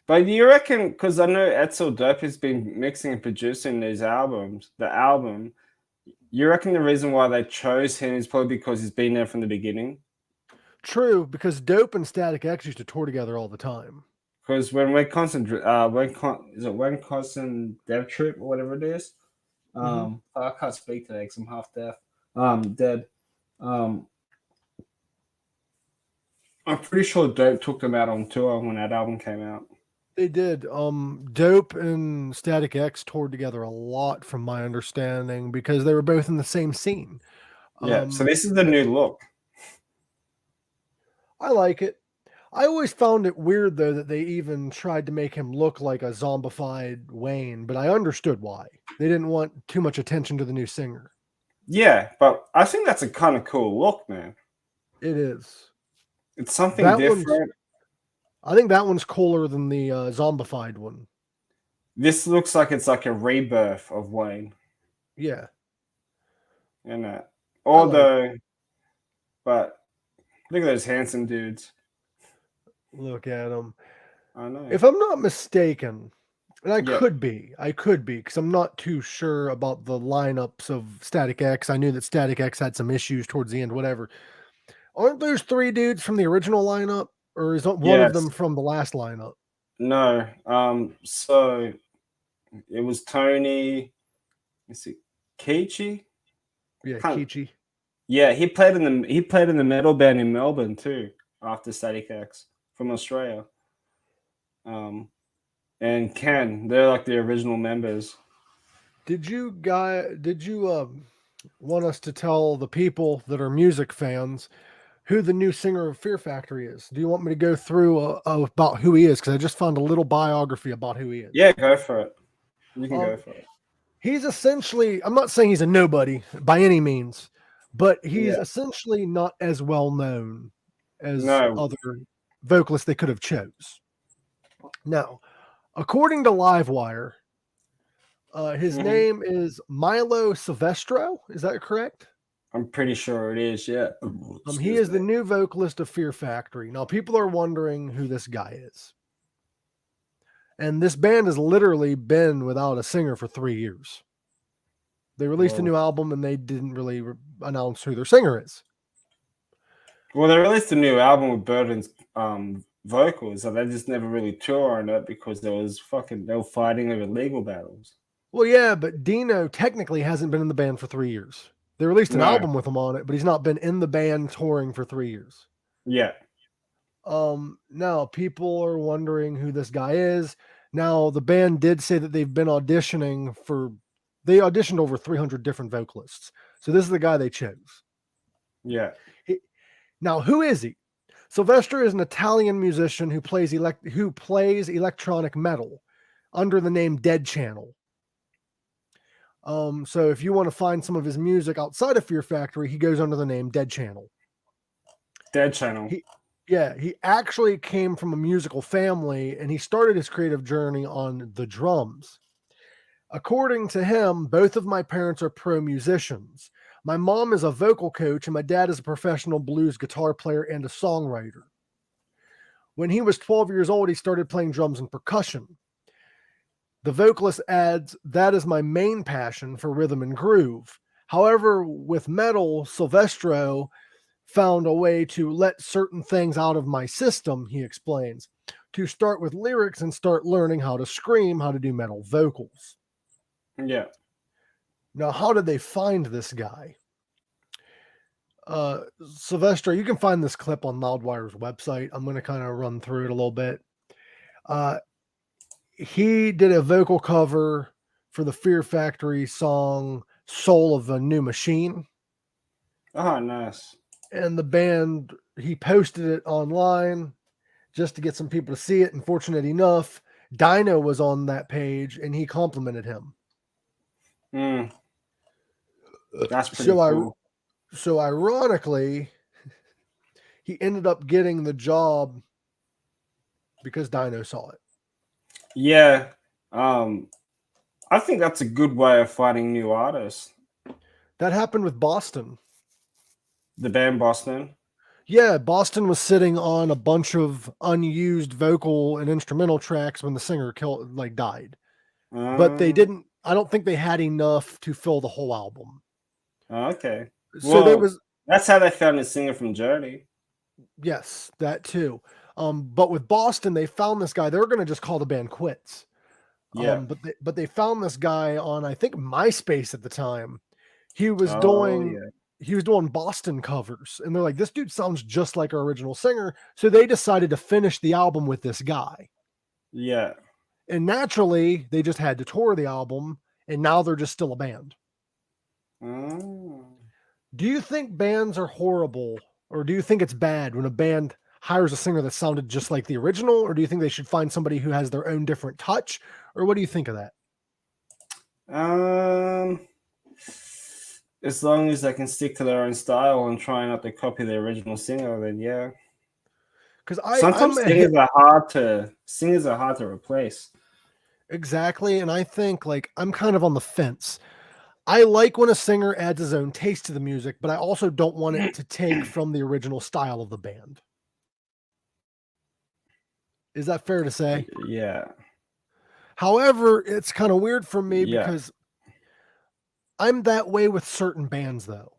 But you reckon, because I know Edsel Dope has been mixing and producing these albums, you reckon the reason why they chose him is probably because he's been there from the beginning? True, because Dope and Static X used to tour together all the time. Because when Constant Dev Trip or whatever it is, I can't speak today because I'm half deaf. Dead. I'm pretty sure Dope took them out on tour when that album came out. They did. Dope and Static X toured together a lot, from my understanding, because they were both in the same scene. Yeah. So this is the new look. I like it. I always found it weird, though, that they even tried to make him look like a zombified Wayne, but I understood why. They didn't want too much attention to the new singer. Yeah, but I think that's a kind of cool look, man. It is. It's something different. I think that one's cooler than the zombified one. This looks like it's like a rebirth of Wayne. Yeah. Although, but look at those handsome dudes. Look at them. I know. If I'm not mistaken, and I could be, because I'm not too sure about the lineups of Static X. I knew that Static X had some issues towards the end, whatever. Aren't those 3 dudes from the original lineup, or is one of them from the last lineup? No. So it was Tony. Let's see, Kichi. Yeah, Kichi. Yeah, he played in the metal band in Melbourne too after Static X from Australia. And Ken, they're like the original members. Did you want us to tell the people that are music fans who the new singer of Fear Factory is? Do you want me to go through about who he is? Because I just found a little biography about who he is. Yeah, go for it. You can go for it. He's essentially, I'm not saying he's a nobody by any means, but he's essentially not as well known as other vocalists they could have chose. Now, according to Livewire, his name is Milo Silvestro. Is that correct? I'm pretty sure it is, yeah. He is the new vocalist of Fear Factory. Now, people are wondering who this guy is. And this band has literally been without a singer for 3 years. They released a new album and they didn't really announce who their singer is. Well, they released a new album with Burden's vocals, and they just never really toured on it because they were fighting over legal battles. Well, yeah, but Dino technically hasn't been in the band for 3 years. They released an album with him on it, but he's not been in the band touring for 3 years. Yeah. Now people are wondering who this guy is. Now the band did say that they've been auditioning they auditioned over 300 different vocalists. So this is the guy they chose. Yeah. Now, who is he? Silvestre is an Italian musician who plays electronic metal under the name Dead Channel. So if you want to find some of his music outside of Fear Factory, he goes under the name Dead Channel. Dead Channel. He actually came from a musical family, and he started his creative journey on the drums. According to him, both of my parents are pro musicians. My mom is a vocal coach, and my dad is a professional blues guitar player and a songwriter. When he was 12 years old, he started playing drums and percussion. The vocalist adds, "That is my main passion for rhythm and groove. However, with metal, Silvestre found a way to let certain things out of my system," he explains, "to start with lyrics and start learning how to scream, how to do metal vocals." Yeah. Now, how did they find this guy? Silvestre, you can find this clip on Loudwire's website. I'm going to kind of run through it a little bit. He did a vocal cover for the Fear Factory song Soul of a New Machine. Oh, nice. And the band, he posted it online just to get some people to see it. And fortunate enough, Dino was on that page and he complimented him. That's pretty cool. So ironically, he ended up getting the job because Dino saw it. Yeah. I think that's a good way of finding new artists. That happened with Boston. The band Boston? Yeah, Boston was sitting on a bunch of unused vocal and instrumental tracks when the singer died. But they didn't, I don't think they had enough to fill the whole album. Okay. So that's how they found the singer from Journey. Yes, that too. But with Boston, they found this guy. They were going to just call the band quits. Yeah. But they found this guy on, I think, MySpace at the time. He was doing Boston covers, and they're like, "This dude sounds just like our original singer." So they decided to finish the album with this guy. Yeah. And naturally, they just had to tour the album, and now they're just still a band. Do you think bands are horrible, or do you think it's bad when a band hires a singer that sounded just like the original, or do you think they should find somebody who has their own different touch, or what do you think of that? As long as they can stick to their own style and try not to copy the original singer, then yeah. Because sometimes singers are hard to replace. Exactly, and I think I'm kind of on the fence. I like when a singer adds his own taste to the music, but I also don't want it to take from the original style of the band. Is that fair to say? Yeah. However, it's kind of weird for me because I'm that way with certain bands, though.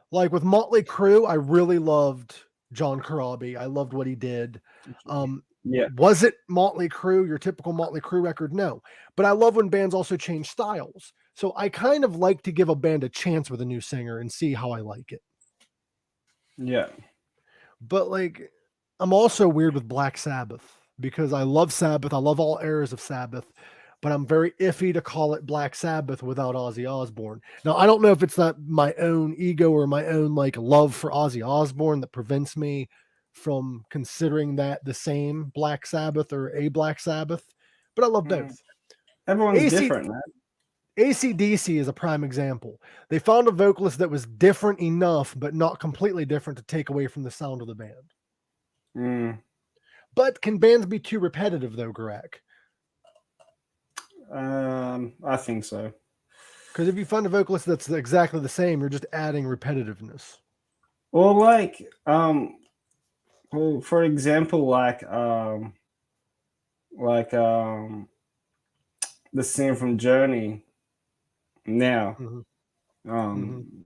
Like with Motley Crue, I really loved John Corabi. I loved what he did. Was it Motley Crue, your typical Motley Crue record? No. But I love when bands also change styles. So I kind of like to give a band a chance with a new singer and see how I like it. Yeah. But I'm also weird with Black Sabbath because I love Sabbath. I love all eras of Sabbath, but I'm very iffy to call it Black Sabbath without Ozzy Osbourne. Now, I don't know if it's not my own ego or my own love for Ozzy Osbourne that prevents me from considering that the same Black Sabbath or a Black Sabbath, but I love both. Everyone's different, man. AC/DC is a prime example. They found a vocalist that was different enough, but not completely different to take away from the sound of the band. But can bands be too repetitive, though, Gorak? I think so. Because if you find a vocalist that's exactly the same, you're just adding repetitiveness. Or for example, the singer from Journey. now. Mhm.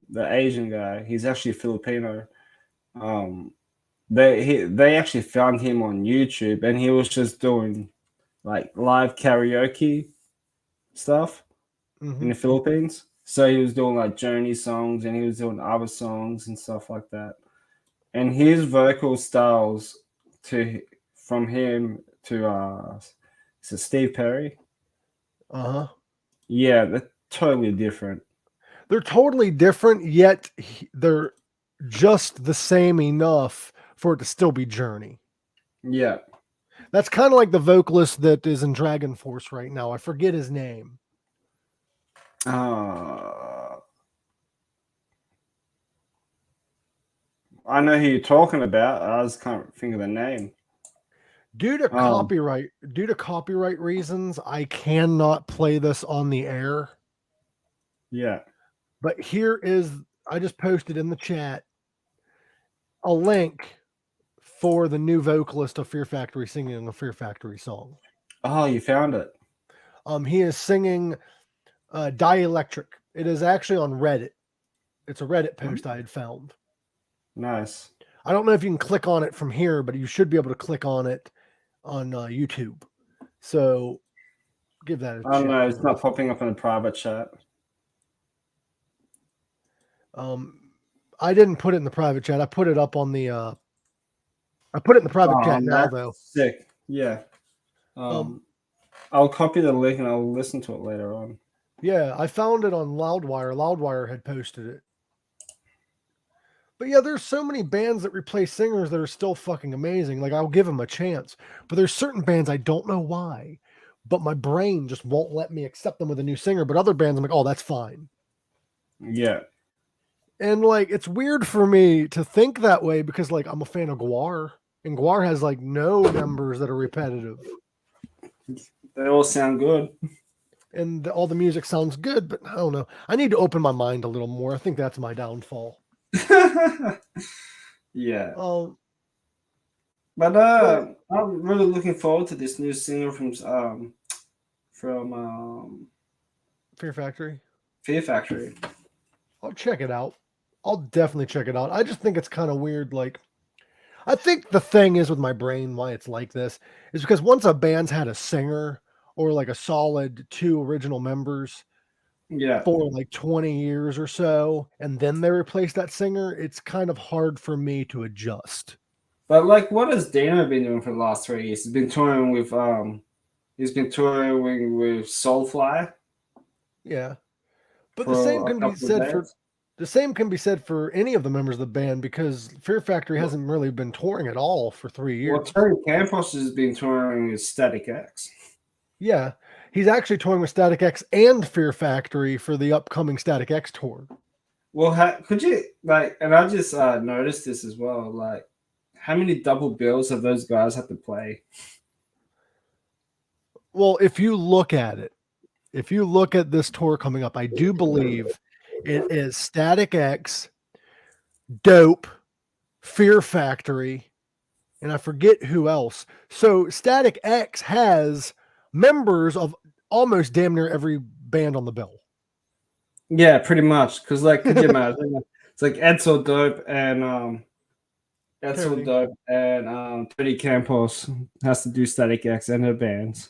The Asian guy, he's actually Filipino. They actually found him on YouTube, and he was just doing like live karaoke stuff in the Philippines. So he was doing like Journey songs, and he was doing other songs and stuff like that. And his vocal styles from him to Steve Perry. Yeah, they're totally different. They're totally different, yet they're just the same enough for it to still be Journey. Yeah. That's kind of like the vocalist that is in Dragon Force right now. I forget his name. I know who you're talking about. I just can't think of the name. Due to copyright reasons, I cannot play this on the air. Yeah. But here is, I just posted in the chat a link for the new vocalist of Fear Factory singing a Fear Factory song. Oh, you found it. He is singing Dielectric. It is actually on Reddit. It's a Reddit post I had found. Nice. I don't know if you can click on it from here, but you should be able to click on it on YouTube. So give that a check. Oh no, it's not popping up in a private chat. I didn't put it in the private chat. I put it up on the I put it in the private chat now though. Sick. Yeah. I'll copy the link and I'll listen to it later on. Yeah, I found it on Loudwire. Loudwire had posted it. But yeah, there's so many bands that replace singers that are still fucking amazing. Like, I'll give them a chance. But there's certain bands I don't know why, but my brain just won't let me accept them with a new singer. But other bands, I'm like, oh, that's fine. Yeah. And like, it's weird for me to think that way because like I'm a fan of Guar, and Guar has like no members that are repetitive. They all sound good. And all the music sounds good, but I don't know. I need to open my mind a little more. I think that's my downfall. Yeah. But I'm really looking forward to this new singer from Fear Factory. Fear Factory. I'll check it out. I'll definitely check it out. I just think it's kind of weird. Like, I think the thing is with my brain, why it's like this, is because once a band's had a singer or like a solid 2 original members, for like 20 years or so, and then they replace that singer, it's kind of hard for me to adjust. But like, what has Dano been doing for the last 3 years? He's been touring with Soulfly. Yeah, but the same can be said for any of the members of the band because Fear Factory hasn't really been touring at all for 3 years. Well, Terry Campos has been touring with Static X. Yeah. He's actually touring with Static X and Fear Factory for the upcoming Static X tour. Well, could you like? And I just noticed this as well. Like, how many double bills have those guys had to play? Well, if you look at this tour coming up, I do believe it is Static X, Dope, Fear Factory, and I forget who else. So Static X has members of almost damn near every band on the bill. Yeah, pretty much. Because like, could you imagine? It's like Edsel Dope and Tony Campos has to do Static X and their bands.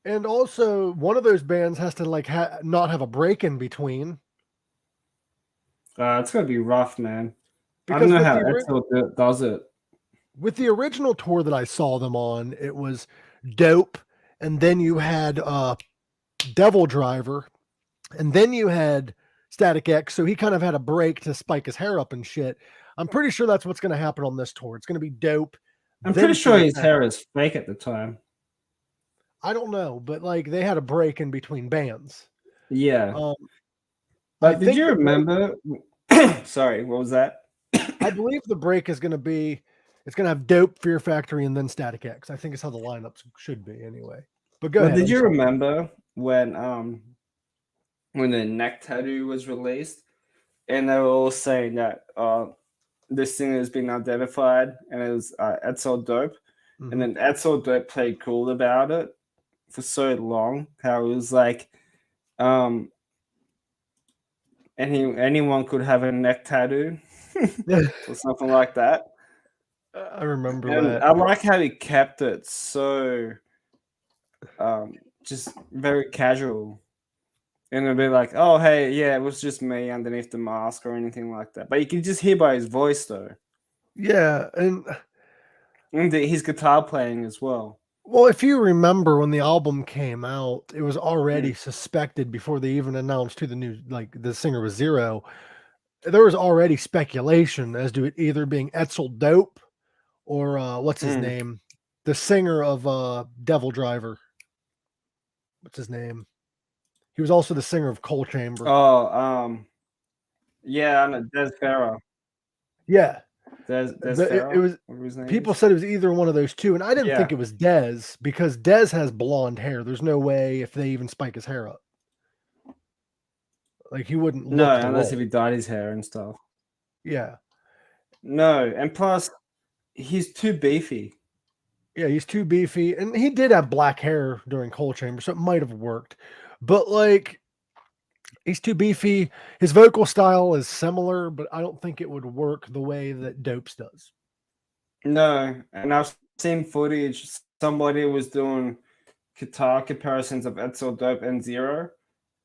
And also, one of those bands has to like not have a break in between. It's gonna be rough, man. Because I don't know how Edsel does it. With the original tour that I saw them on, it was Dope, and then you had Devil Driver, and then you had Static X, so he kind of had a break to spike his hair up and shit. I'm pretty sure that's what's going to happen on this tour. It's going to be Dope. I'm pretty sure his hair is fake at the time. I don't know, but like they had a break in between bands. Yeah. But did you remember? Sorry, what was that? I believe the break is going to be, it's going to have Dope, Fear Factory, and then Static X. I think it's how the lineups should be anyway. But go ahead. Did you remember when the neck tattoo was released, and they were all saying that this singer has been identified, and it was Edsel Dope, and then Edsel Dope played cool about it for so long. How it was like anyone could have a neck tattoo or something like that. I remember And that. I like how he kept it so just very casual. And it'll be like, oh, hey, yeah, it was just me underneath the mask or anything like that. But you can just hear by his voice, though. Yeah, and his guitar playing as well. Well, if you remember when the album came out, it was already suspected before they even announced who the singer was Zero. There was already speculation as to it either being Etzel Dope or what's his name? The singer of Devil Driver. What's his name? He was also the singer of Coal Chamber. Oh, yeah, I know, Des Farah. Yeah. Des Farah? It was people said it was either one of those two, and I didn't think it was Des because Des has blonde hair. There's no way if they even spike his hair up. Like he wouldn't look unless if he dyed his hair and stuff. Yeah. No, and plus he's too beefy. Yeah, he's too beefy, and he did have black hair during Coal Chamber, so it might have worked. But like, he's too beefy. His vocal style is similar, but I don't think it would work the way that Dope's does. No, and I've seen footage. Somebody was doing guitar comparisons of Etzel Dope and Zero,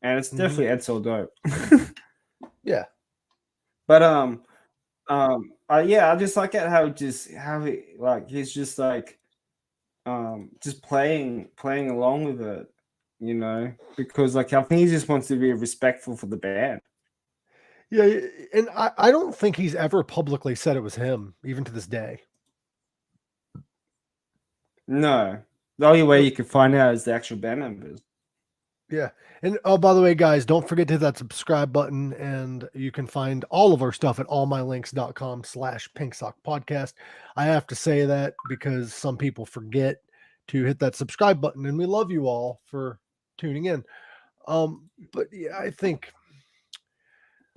and it's definitely Etzel Dope. Yeah, but I just like it how he like he's just like just playing along with it, you know, because like I think he just wants to be respectful for the band. Yeah, and I don't think he's ever publicly said it was him, even to this day. No, the only way you can find out is the actual band members. Yeah. And oh, by the way, guys, don't forget to hit that subscribe button, and you can find all of our stuff at allmylinks.com/pinksockpodcast. I have to say that because some people forget to hit that subscribe button, and we love you all for tuning in. But yeah, I think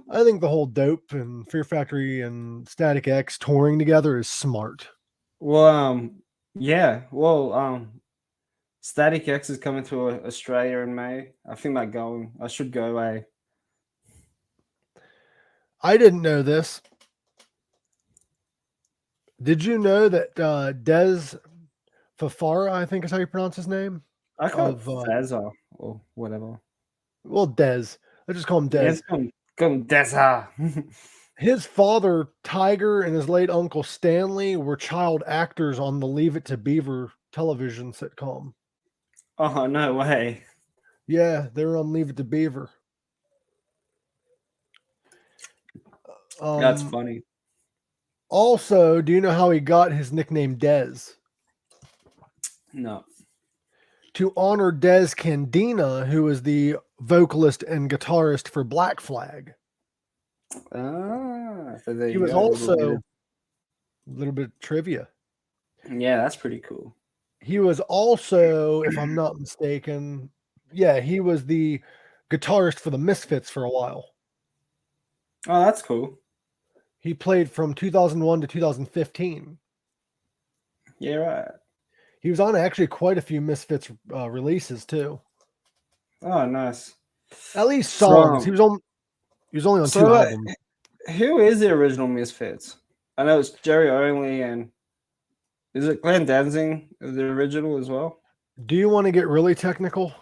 the whole Dope and Fear Factory and Static X touring together is smart. Well, Static X is coming to Australia in May. I think I should go away. I didn't know this. Did you know that Des Fafara, I think is how you pronounce his name? I call it Fazza or whatever. Well, Des. Let's just call him Des. Call him Deza. His father, Tiger, and his late uncle, Stanley, were child actors on the Leave It to Beaver television sitcom. Oh, no way. Yeah, they were on Leave It to Beaver. That's funny. Also, do you know how he got his nickname Dez? No. To honor Des Candina, who is the vocalist and guitarist for Black Flag. So he was also a little bit of trivia. Yeah, that's pretty cool. He was also, if I'm not mistaken, he was the guitarist for the Misfits for a while. Oh, that's cool. He played from 2001 to 2015. Yeah, right. He was on actually quite a few Misfits releases too. Oh, nice. At least songs. He was only on 2 albums. Who is the original Misfits? I know it's Jerry Only, and is it Glenn Danzig, the original as well? Do you want to get really technical?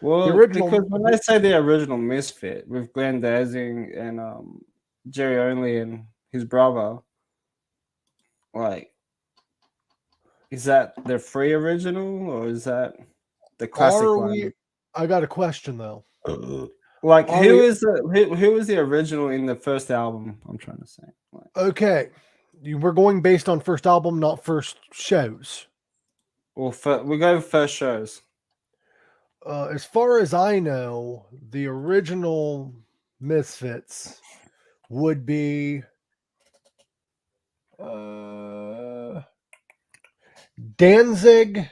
Well, because when I say the original Misfit with Glenn Danzig and Jerry Only and his brother, like, is that the free original or is that the classic one? I got a question though. Like, who is the original in the first album? I'm trying to say. Like, okay, we're going based on first album, not first shows. Well, we go first shows. As far as I know, the original Misfits would be Danzig,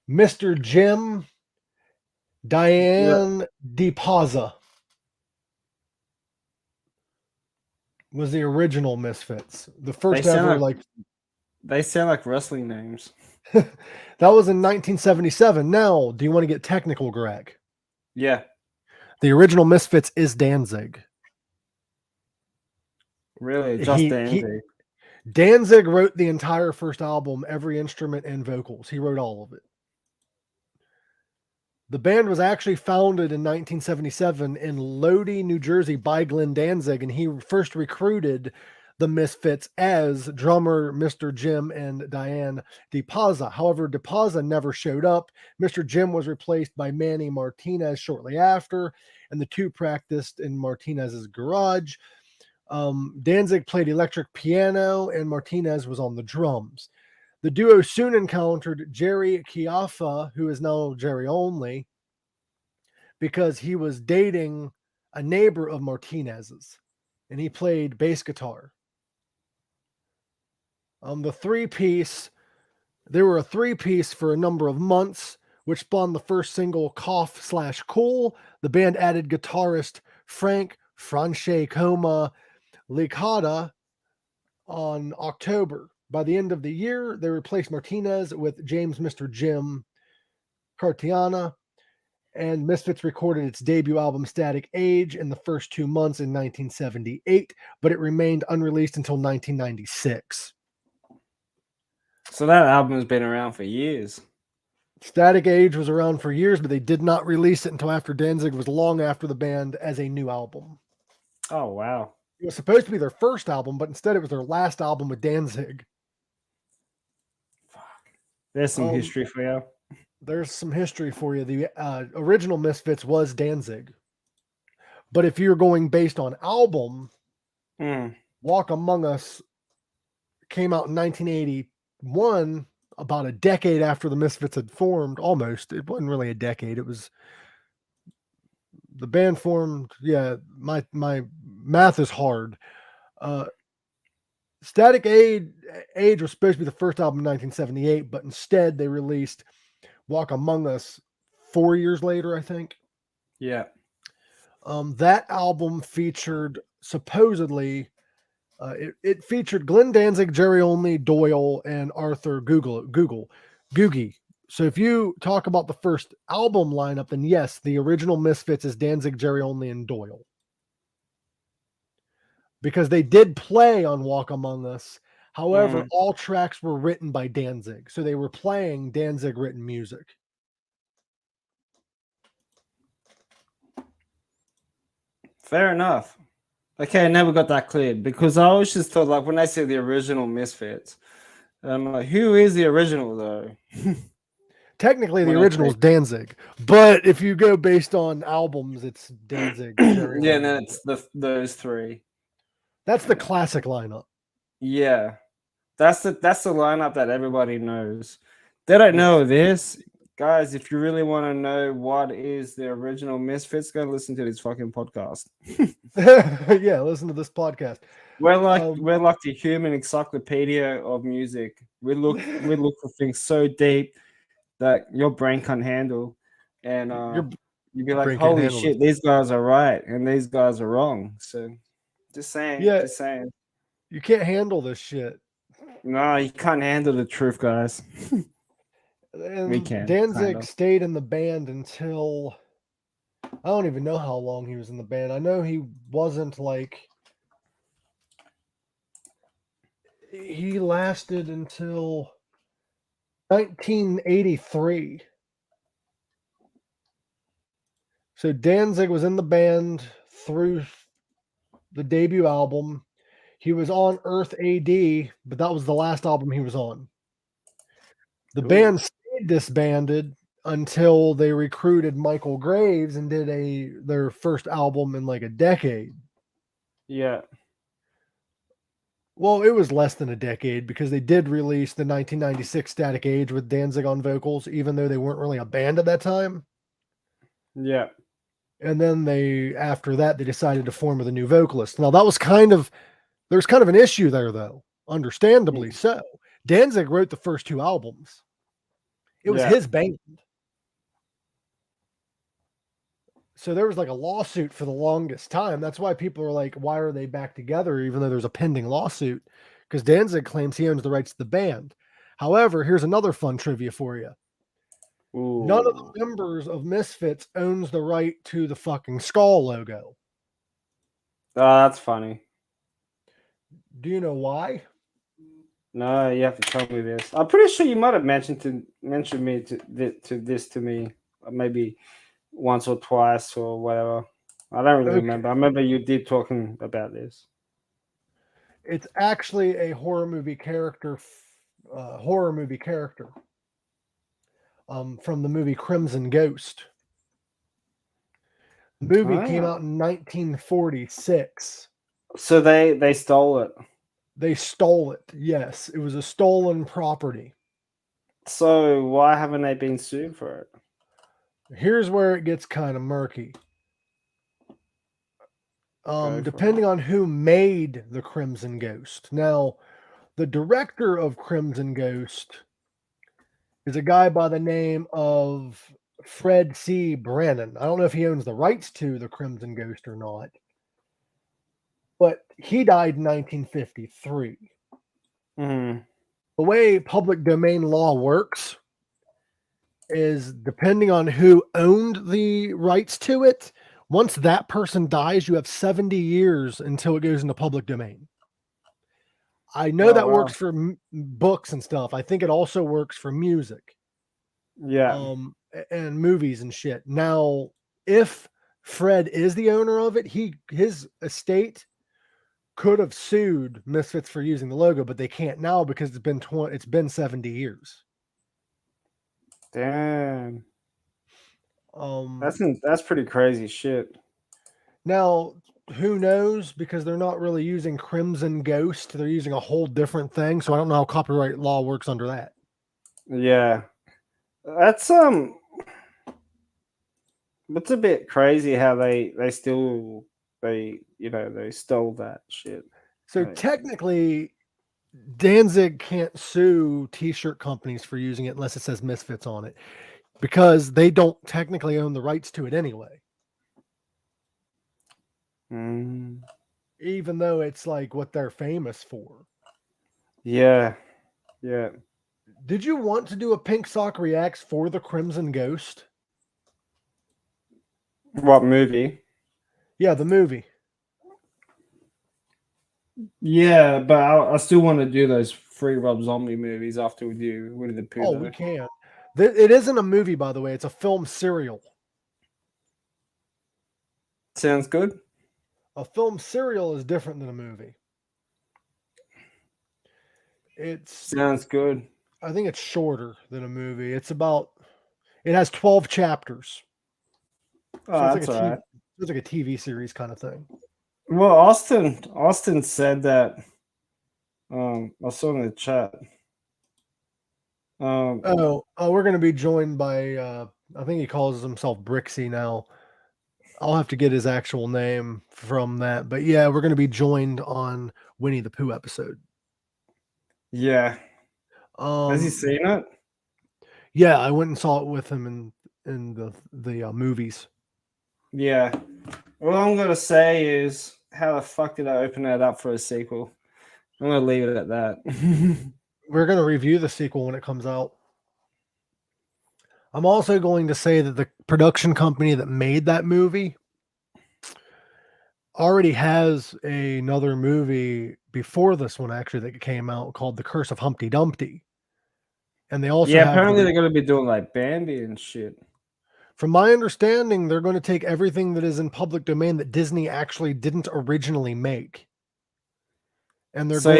Mr. Jim, Diane DePaza was the original Misfits. The first ever, they sound like wrestling names. That was in 1977. Now, do you want to get technical, Greg? Yeah. The original Misfits is Danzig. Really? Just Danzig? Danzig wrote the entire first album, every instrument and vocals. He wrote all of it. The band was actually founded in 1977 in Lodi, New Jersey by Glenn Danzig, and he first recruited the Misfits as drummer Mr. Jim and Diane DePazza. However, DePazza never showed up. Mr. Jim was replaced by Manny Martinez shortly after, and the two practiced in Martinez's garage. Danzig played electric piano, and Martinez was on the drums. The duo soon encountered Jerry Chiaffa, who is now Jerry Only, because he was dating a neighbor of Martinez's, and he played bass guitar. The three-piece, they were a three-piece for a number of months, which spawned the first single, Cough/Cool. The band added guitarist Frank Francescoma Licata on October. By the end of the year, they replaced Martinez with James Mr. Jim Cartiana, and Misfits recorded its debut album Static Age in the first 2 months in 1978, but it remained unreleased until 1996. So that album has been around for years. Static Age was around for years, but they did not release it until after Danzig was long after the band as a new album. Oh, wow. It was supposed to be their first album, but instead it was their last album with Danzig. There's some history for you. There's some history for you. The original Misfits was Danzig. But if you're going based on album, Walk Among Us came out in 1981, about a decade after the Misfits had formed, almost. It wasn't really a decade. It was the band formed. Yeah, my math is hard. Static Age was supposed to be the first album in 1978, but instead they released Walk Among Us 4 years later, I think. Yeah. That album featured, supposedly, it featured Glenn Danzig, Jerry Only, Doyle, and Arthur Googie. So if you talk about the first album lineup, then yes, the original Misfits is Danzig, Jerry Only, and Doyle. Because they did play on Walk Among Us. However, all tracks were written by Danzig. So they were playing Danzig written music. Fair enough. Okay, I never got that cleared because I always just thought, like, when I say the original Misfits, I'm like, who is the original though? Technically, the original is Danzig, but if you go based on albums, it's Danzig. Yeah, no, it's those three. That's the classic lineup. Yeah, that's the lineup that everybody knows. They don't know this, guys. If you really want to know what is the original Misfits, go listen to this fucking podcast. Yeah, listen to this podcast. We're like the human encyclopedia of music. We look for things so deep that your brain can't handle, and you'd be like, "Holy shit, these guys are right and these guys are wrong." So, just saying. You can't handle this shit. No, you can't handle the truth, guys. We can. Danzig stayed in the band until I don't even know how long he was in the band. I know he wasn't like he lasted until 1983. So Danzig was in the band through the debut album. He was on Earth AD, but that was the last album he was on. The band stayed disbanded until they recruited Michael Graves and did their first album in like a decade. Yeah. Well, it was less than a decade because they did release the 1996 Static Age with Danzig on vocals, even though they weren't really a band at that time. Yeah. And then after that, they decided to form with a new vocalist. Now there's kind of an issue there though, understandably so. Danzig wrote the first two albums. It was his band. So there was like a lawsuit for the longest time. That's why people are like, why are they back together even though there's a pending lawsuit? Because Danzig claims he owns the rights to the band. However, here's another fun trivia for you. None of the members of Misfits owns the right to the fucking skull logo. Oh, that's funny. Do you know why? No, you have to tell me this. I'm pretty sure you might have mentioned this to me, maybe once or twice or whatever. I don't really remember. I remember you did talking about this. It's actually a horror movie character. From the movie Crimson Ghost. The movie came out in 1946. So they stole it. They stole it. Yes, it was a stolen property. So why haven't they been sued for it? Here's where it gets kind of murky. Depending on who made the Crimson Ghost. Now, the director of Crimson Ghost is a guy by the name of Fred C. Brannon. I don't know if he owns the rights to the Crimson Ghost or not, but he died in 1953. Mm-hmm. The way public domain law works is depending on who owned the rights to it, once that person dies, you have 70 years until it goes into public domain. I know works for books and stuff. I think it also works for music. Yeah. And movies and shit. Now, if Fred is the owner of it, his estate could have sued Misfits for using the logo, but they can't now because it's been 70 years. Damn. That's pretty crazy shit. Now, who knows? Because they're not really using Crimson Ghost. They're using a whole different thing. So I don't know how copyright law works under that. Yeah. That's it's a bit crazy how they stole that shit. So technically, Danzig can't sue t-shirt companies for using it unless it says Misfits on it, because they don't technically own the rights to it anyway. Even though it's like what they're famous for. Yeah. Yeah. Did you want to do a Pink Sock Reacts for the Crimson Ghost? What movie? Yeah, the movie. Yeah, but I still want to do those free Rob Zombie movies after we do Winnie the Pooh. Oh, we can. It isn't a movie, by the way. It's a film serial. Sounds good. A film serial is different than a movie. Sounds good. I think it's shorter than a movie. It has 12 chapters. Oh, that's all right. It's like a TV series kind of thing. Well, Austin said that. I saw in the chat. We're going to be joined by, I think he calls himself Brixie now. I'll have to get his actual name from that. But yeah, we're going to be joined on Winnie the Pooh episode. Yeah. Has he seen it? Yeah, I went and saw it with him in the movies. Yeah. All I'm going to say is, how the fuck did I open that up for a sequel? I'm going to leave it at that. We're going to review the sequel when it comes out. I'm also going to say that the production company that made that movie already has another movie before this one, actually, that came out called The Curse of Humpty Dumpty. And they also apparently they're going to be doing like Bambi and shit. From my understanding, they're going to take everything that is in public domain that Disney actually didn't originally make. And they're the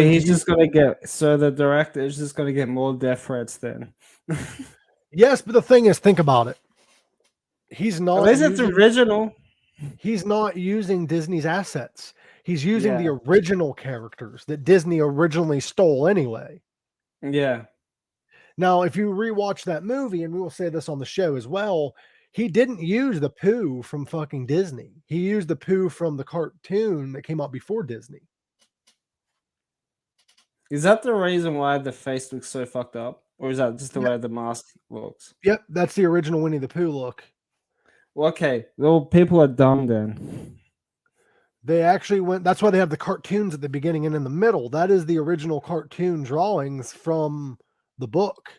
director is just going to get more death threats then. Yes, but the thing is, think about it. He's not. At least it's original. He's not using Disney's assets. He's using the original characters that Disney originally stole anyway. Yeah. Now, if you rewatch that movie, and we will say this on the show as well, he didn't use the Pooh from fucking Disney. He used the Pooh from the cartoon that came out before Disney. Is that the reason why the face looks so fucked up? Or is that just the way the mask looks? Yep, that's the original Winnie the Pooh look. Well, okay. Well, people are dumb then. They actually went... That's why they have the cartoons at the beginning and in the middle. That is the original cartoon drawings from the book.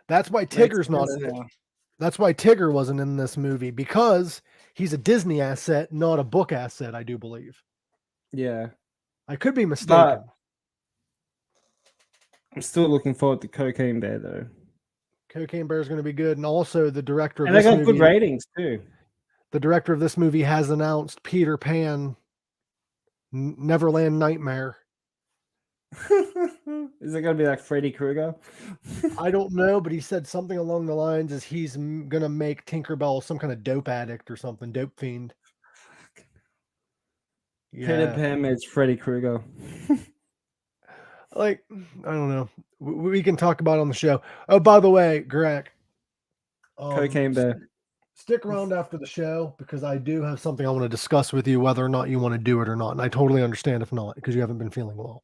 That's why Tigger's not in it. That's why Tigger wasn't in this movie, because he's a Disney asset, not a book asset, I do believe. Yeah. I could be mistaken. I'm still looking forward to Cocaine Bear, though. Cocaine Bear is going to be good. And also the director of and this they got movie, good ratings, too. The director of this movie has announced Peter Pan Neverland Nightmare. Is it going to be like Freddy Krueger? I don't know, but he said something along the lines as he's going to make Tinkerbell some kind of dope addict or something, dope fiend. Yeah. Peter Pan is Freddy Krueger. Like, I don't know. We can talk about it on the show. Oh, by the way, Gorak. Cocaine Bear. Stick around after the show, because I do have something I want to discuss with you, whether or not you want to do it or not. And I totally understand if not, because you haven't been feeling well.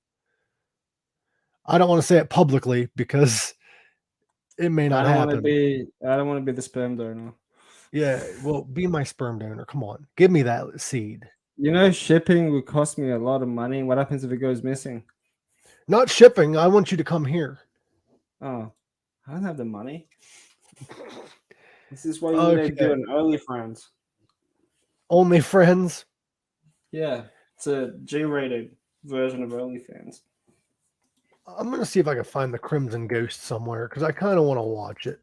I don't want to say it publicly because it may not happen. I don't want to be the sperm donor. Yeah, well, be my sperm donor. Come on. Give me that seed. You know, shipping would cost me a lot of money. What happens if it goes missing? Not shipping. I want you to come here. Oh, I don't have the money. This is why you need to do an OnlyFriends. OnlyFriends? Yeah, it's a G-rated version of OnlyFans. I'm going to see if I can find the Crimson Ghost somewhere, because I kind of want to watch it.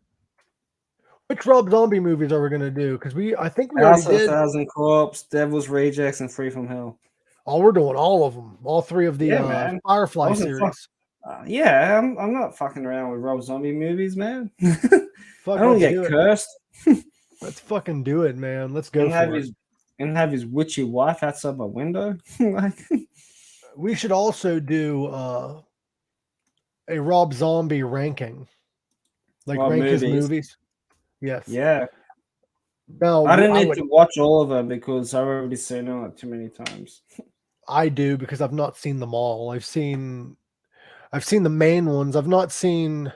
Which Rob Zombie movies are we going to do? Because I think we already did. Thousand Corpse, Devil's Rejects, and Free From Hell. Oh, we're doing all of them. All three of the Firefly series. Yeah, I'm not fucking around with Rob Zombie movies, man. I don't get cursed. Let's fucking do it, man. Let's go for it. And have his witchy wife outside my window. Like, we should also do a Rob Zombie ranking. Like rank his movies. Yes. Yeah. No, I didn't need to watch all of them because I've already seen them like too many times. I do, because I've not seen them all. I've seen the main ones. I've not seen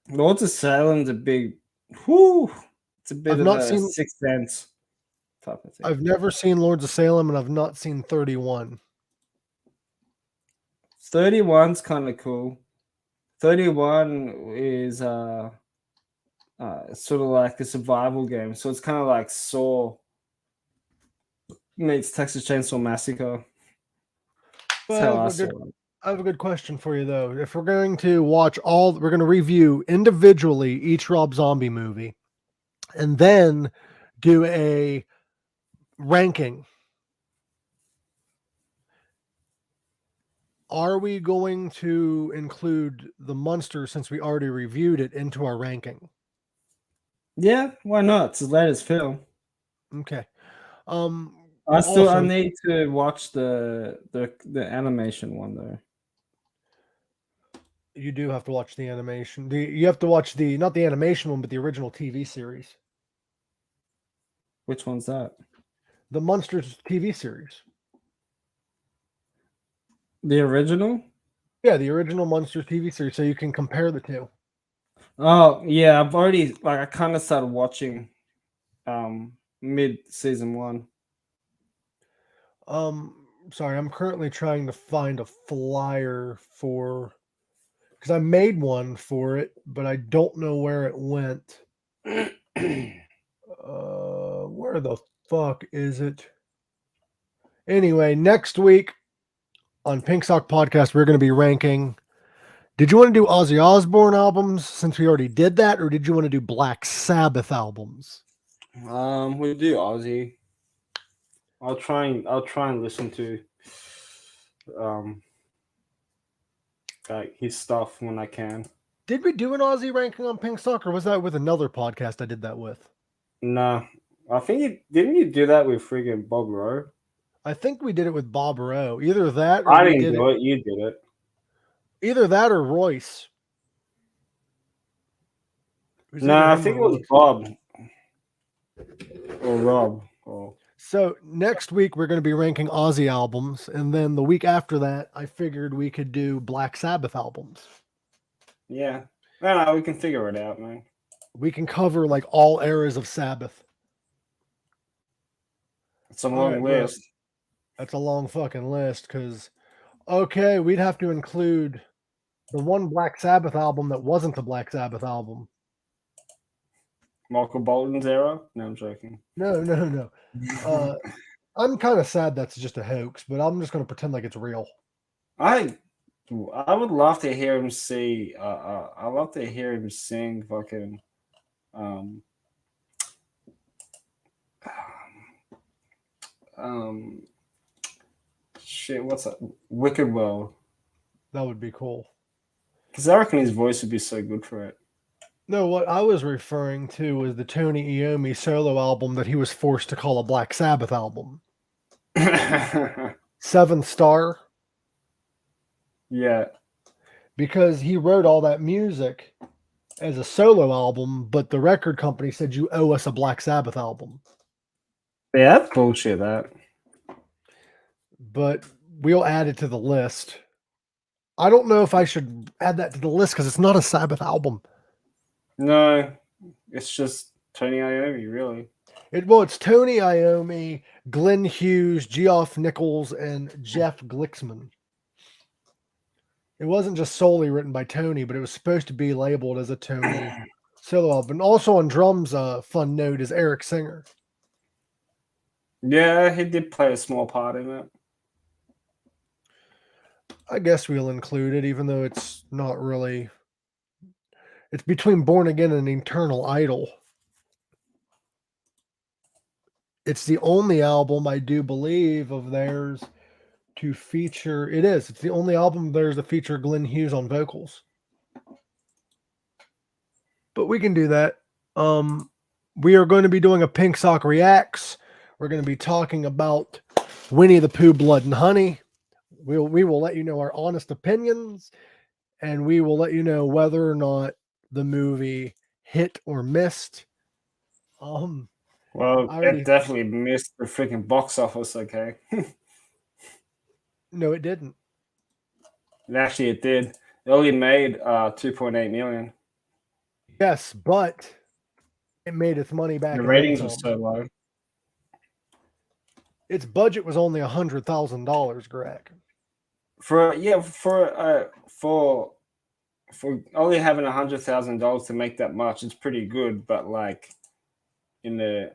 Lords of Salem's a big it's a bit of a Sixth Sense type of thing. I've never seen Lords of Salem, and I've not seen 31. 31's kind of cool. 31 is sort of like a survival game. So it's kind of like Saw meets Texas Chainsaw Massacre. Well, I have a good question for you, though. If we're going to we're going to review individually each Rob Zombie movie, and then do a ranking. Are we going to include the Munster, since we already reviewed it, into our ranking? Yeah, why not? It's his latest film. Okay. I need to watch the animation one though. You do have to watch the animation. You have to watch not the animation one, but the original TV series. Which one's that? The Munsters TV series. The original? Yeah, the original Munsters TV series, so you can compare the two. Oh, yeah, I've already I kind of started watching mid season 1. Sorry, I'm currently trying to find a flyer because I made one for it, but I don't know where it went. Where the fuck is it? Anyway, next week on Pink Sock Podcast, we're going to be ranking. Did you want to do Ozzy Osbourne albums since we already did that, or did you want to do Black Sabbath albums? We'll do Ozzy. I'll try and listen to like his stuff when I can. Did we do an Ozzy ranking on Pink Sock, or was that with another podcast I did that with? No. I think didn't you do that with friggin' Bob Rowe? I think we did it with Bob Rowe. Either that or I didn't do it. You did it. Either that or Royce. No, I think it was Bob. Or Rob. Oh. So next week we're going to be ranking Ozzy albums, and then the week after that, I figured we could do Black Sabbath albums. Yeah. No, we can figure it out, man. We can cover like all eras of Sabbath. It's a long list. That's a long fucking list, because okay, we'd have to include the one Black Sabbath album that wasn't the Black Sabbath album. Michael Bolton's era? No, I'm joking. No. I'm kind of sad that's just a hoax, but I'm just going to pretend like it's real. I would love to hear him see. I love to hear him sing fucking. Shit. What's that? Wicked World. That would be cool. Because I reckon his voice would be so good for it. No, what I was referring to was the Tony Iommi solo album that he was forced to call a Black Sabbath album. 7th Star. Yeah. Because he wrote all that music as a solo album, but the record company said you owe us a Black Sabbath album. Yeah, that's bullshit, that. But we'll add it to the list. I don't know if I should add that to the list because it's not a Sabbath album. No, it's just Tony Iommi, really. It's Tony Iommi, Glenn Hughes, Geoff Nichols, and Jeff Glicksman. It wasn't just solely written by Tony, but it was supposed to be labeled as a Tony solo album. And also on drums, fun note, is Eric Singer. Yeah, he did play a small part in it. I guess we'll include it, even though it's not really... It's between Born Again and Eternal Idol. It's the only album, I do believe, of theirs to feature... It is. It's the only album of theirs to feature Glenn Hughes on vocals. But we can do that. We are going to be doing a Pink Sock Reacts. We're going to be talking about Winnie the Pooh, Blood and Honey. We will let you know our honest opinions, and we will let you know whether or not the movie hit or missed. Well, it definitely missed the freaking box office, okay? No, it didn't. Actually, it did. It only made 2.8 million. Yes, but it made its money back. The ratings were so low. Its budget was only $100,000, Greg. For only having $100,000 to make that much, it's pretty good. But in the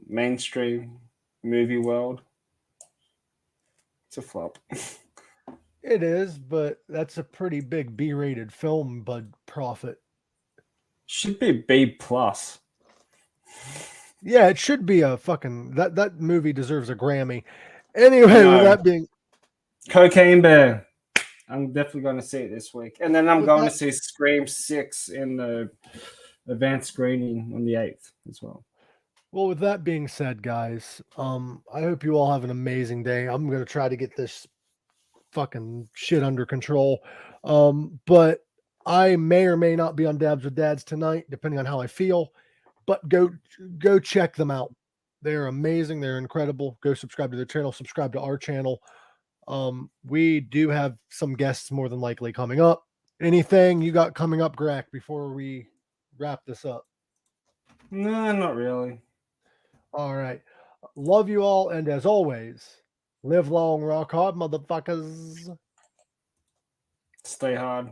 mainstream movie world, it's a flop. It is, but that's a pretty big B-rated film, bud profit. Should be B plus. Yeah, it should be a fucking that movie deserves a Grammy. Anyway, with that being Cocaine Bear. I'm definitely going to see it this week. And then I'm going to see Scream 6 in the advanced screening on the 8th as well. Well, with that being said, guys, I hope you all have an amazing day. I'm going to try to get this fucking shit under control. But I may or may not be on Dabs with Dads tonight, depending on how I feel. But go check them out. They're amazing. They're incredible. Go subscribe to their channel. Subscribe to our channel. We do have some guests more than likely coming up. Anything you got coming up, Gorak, before we wrap this up? No, not really. All right. Love you all. And as always, live long, rock hard, motherfuckers. Stay hard.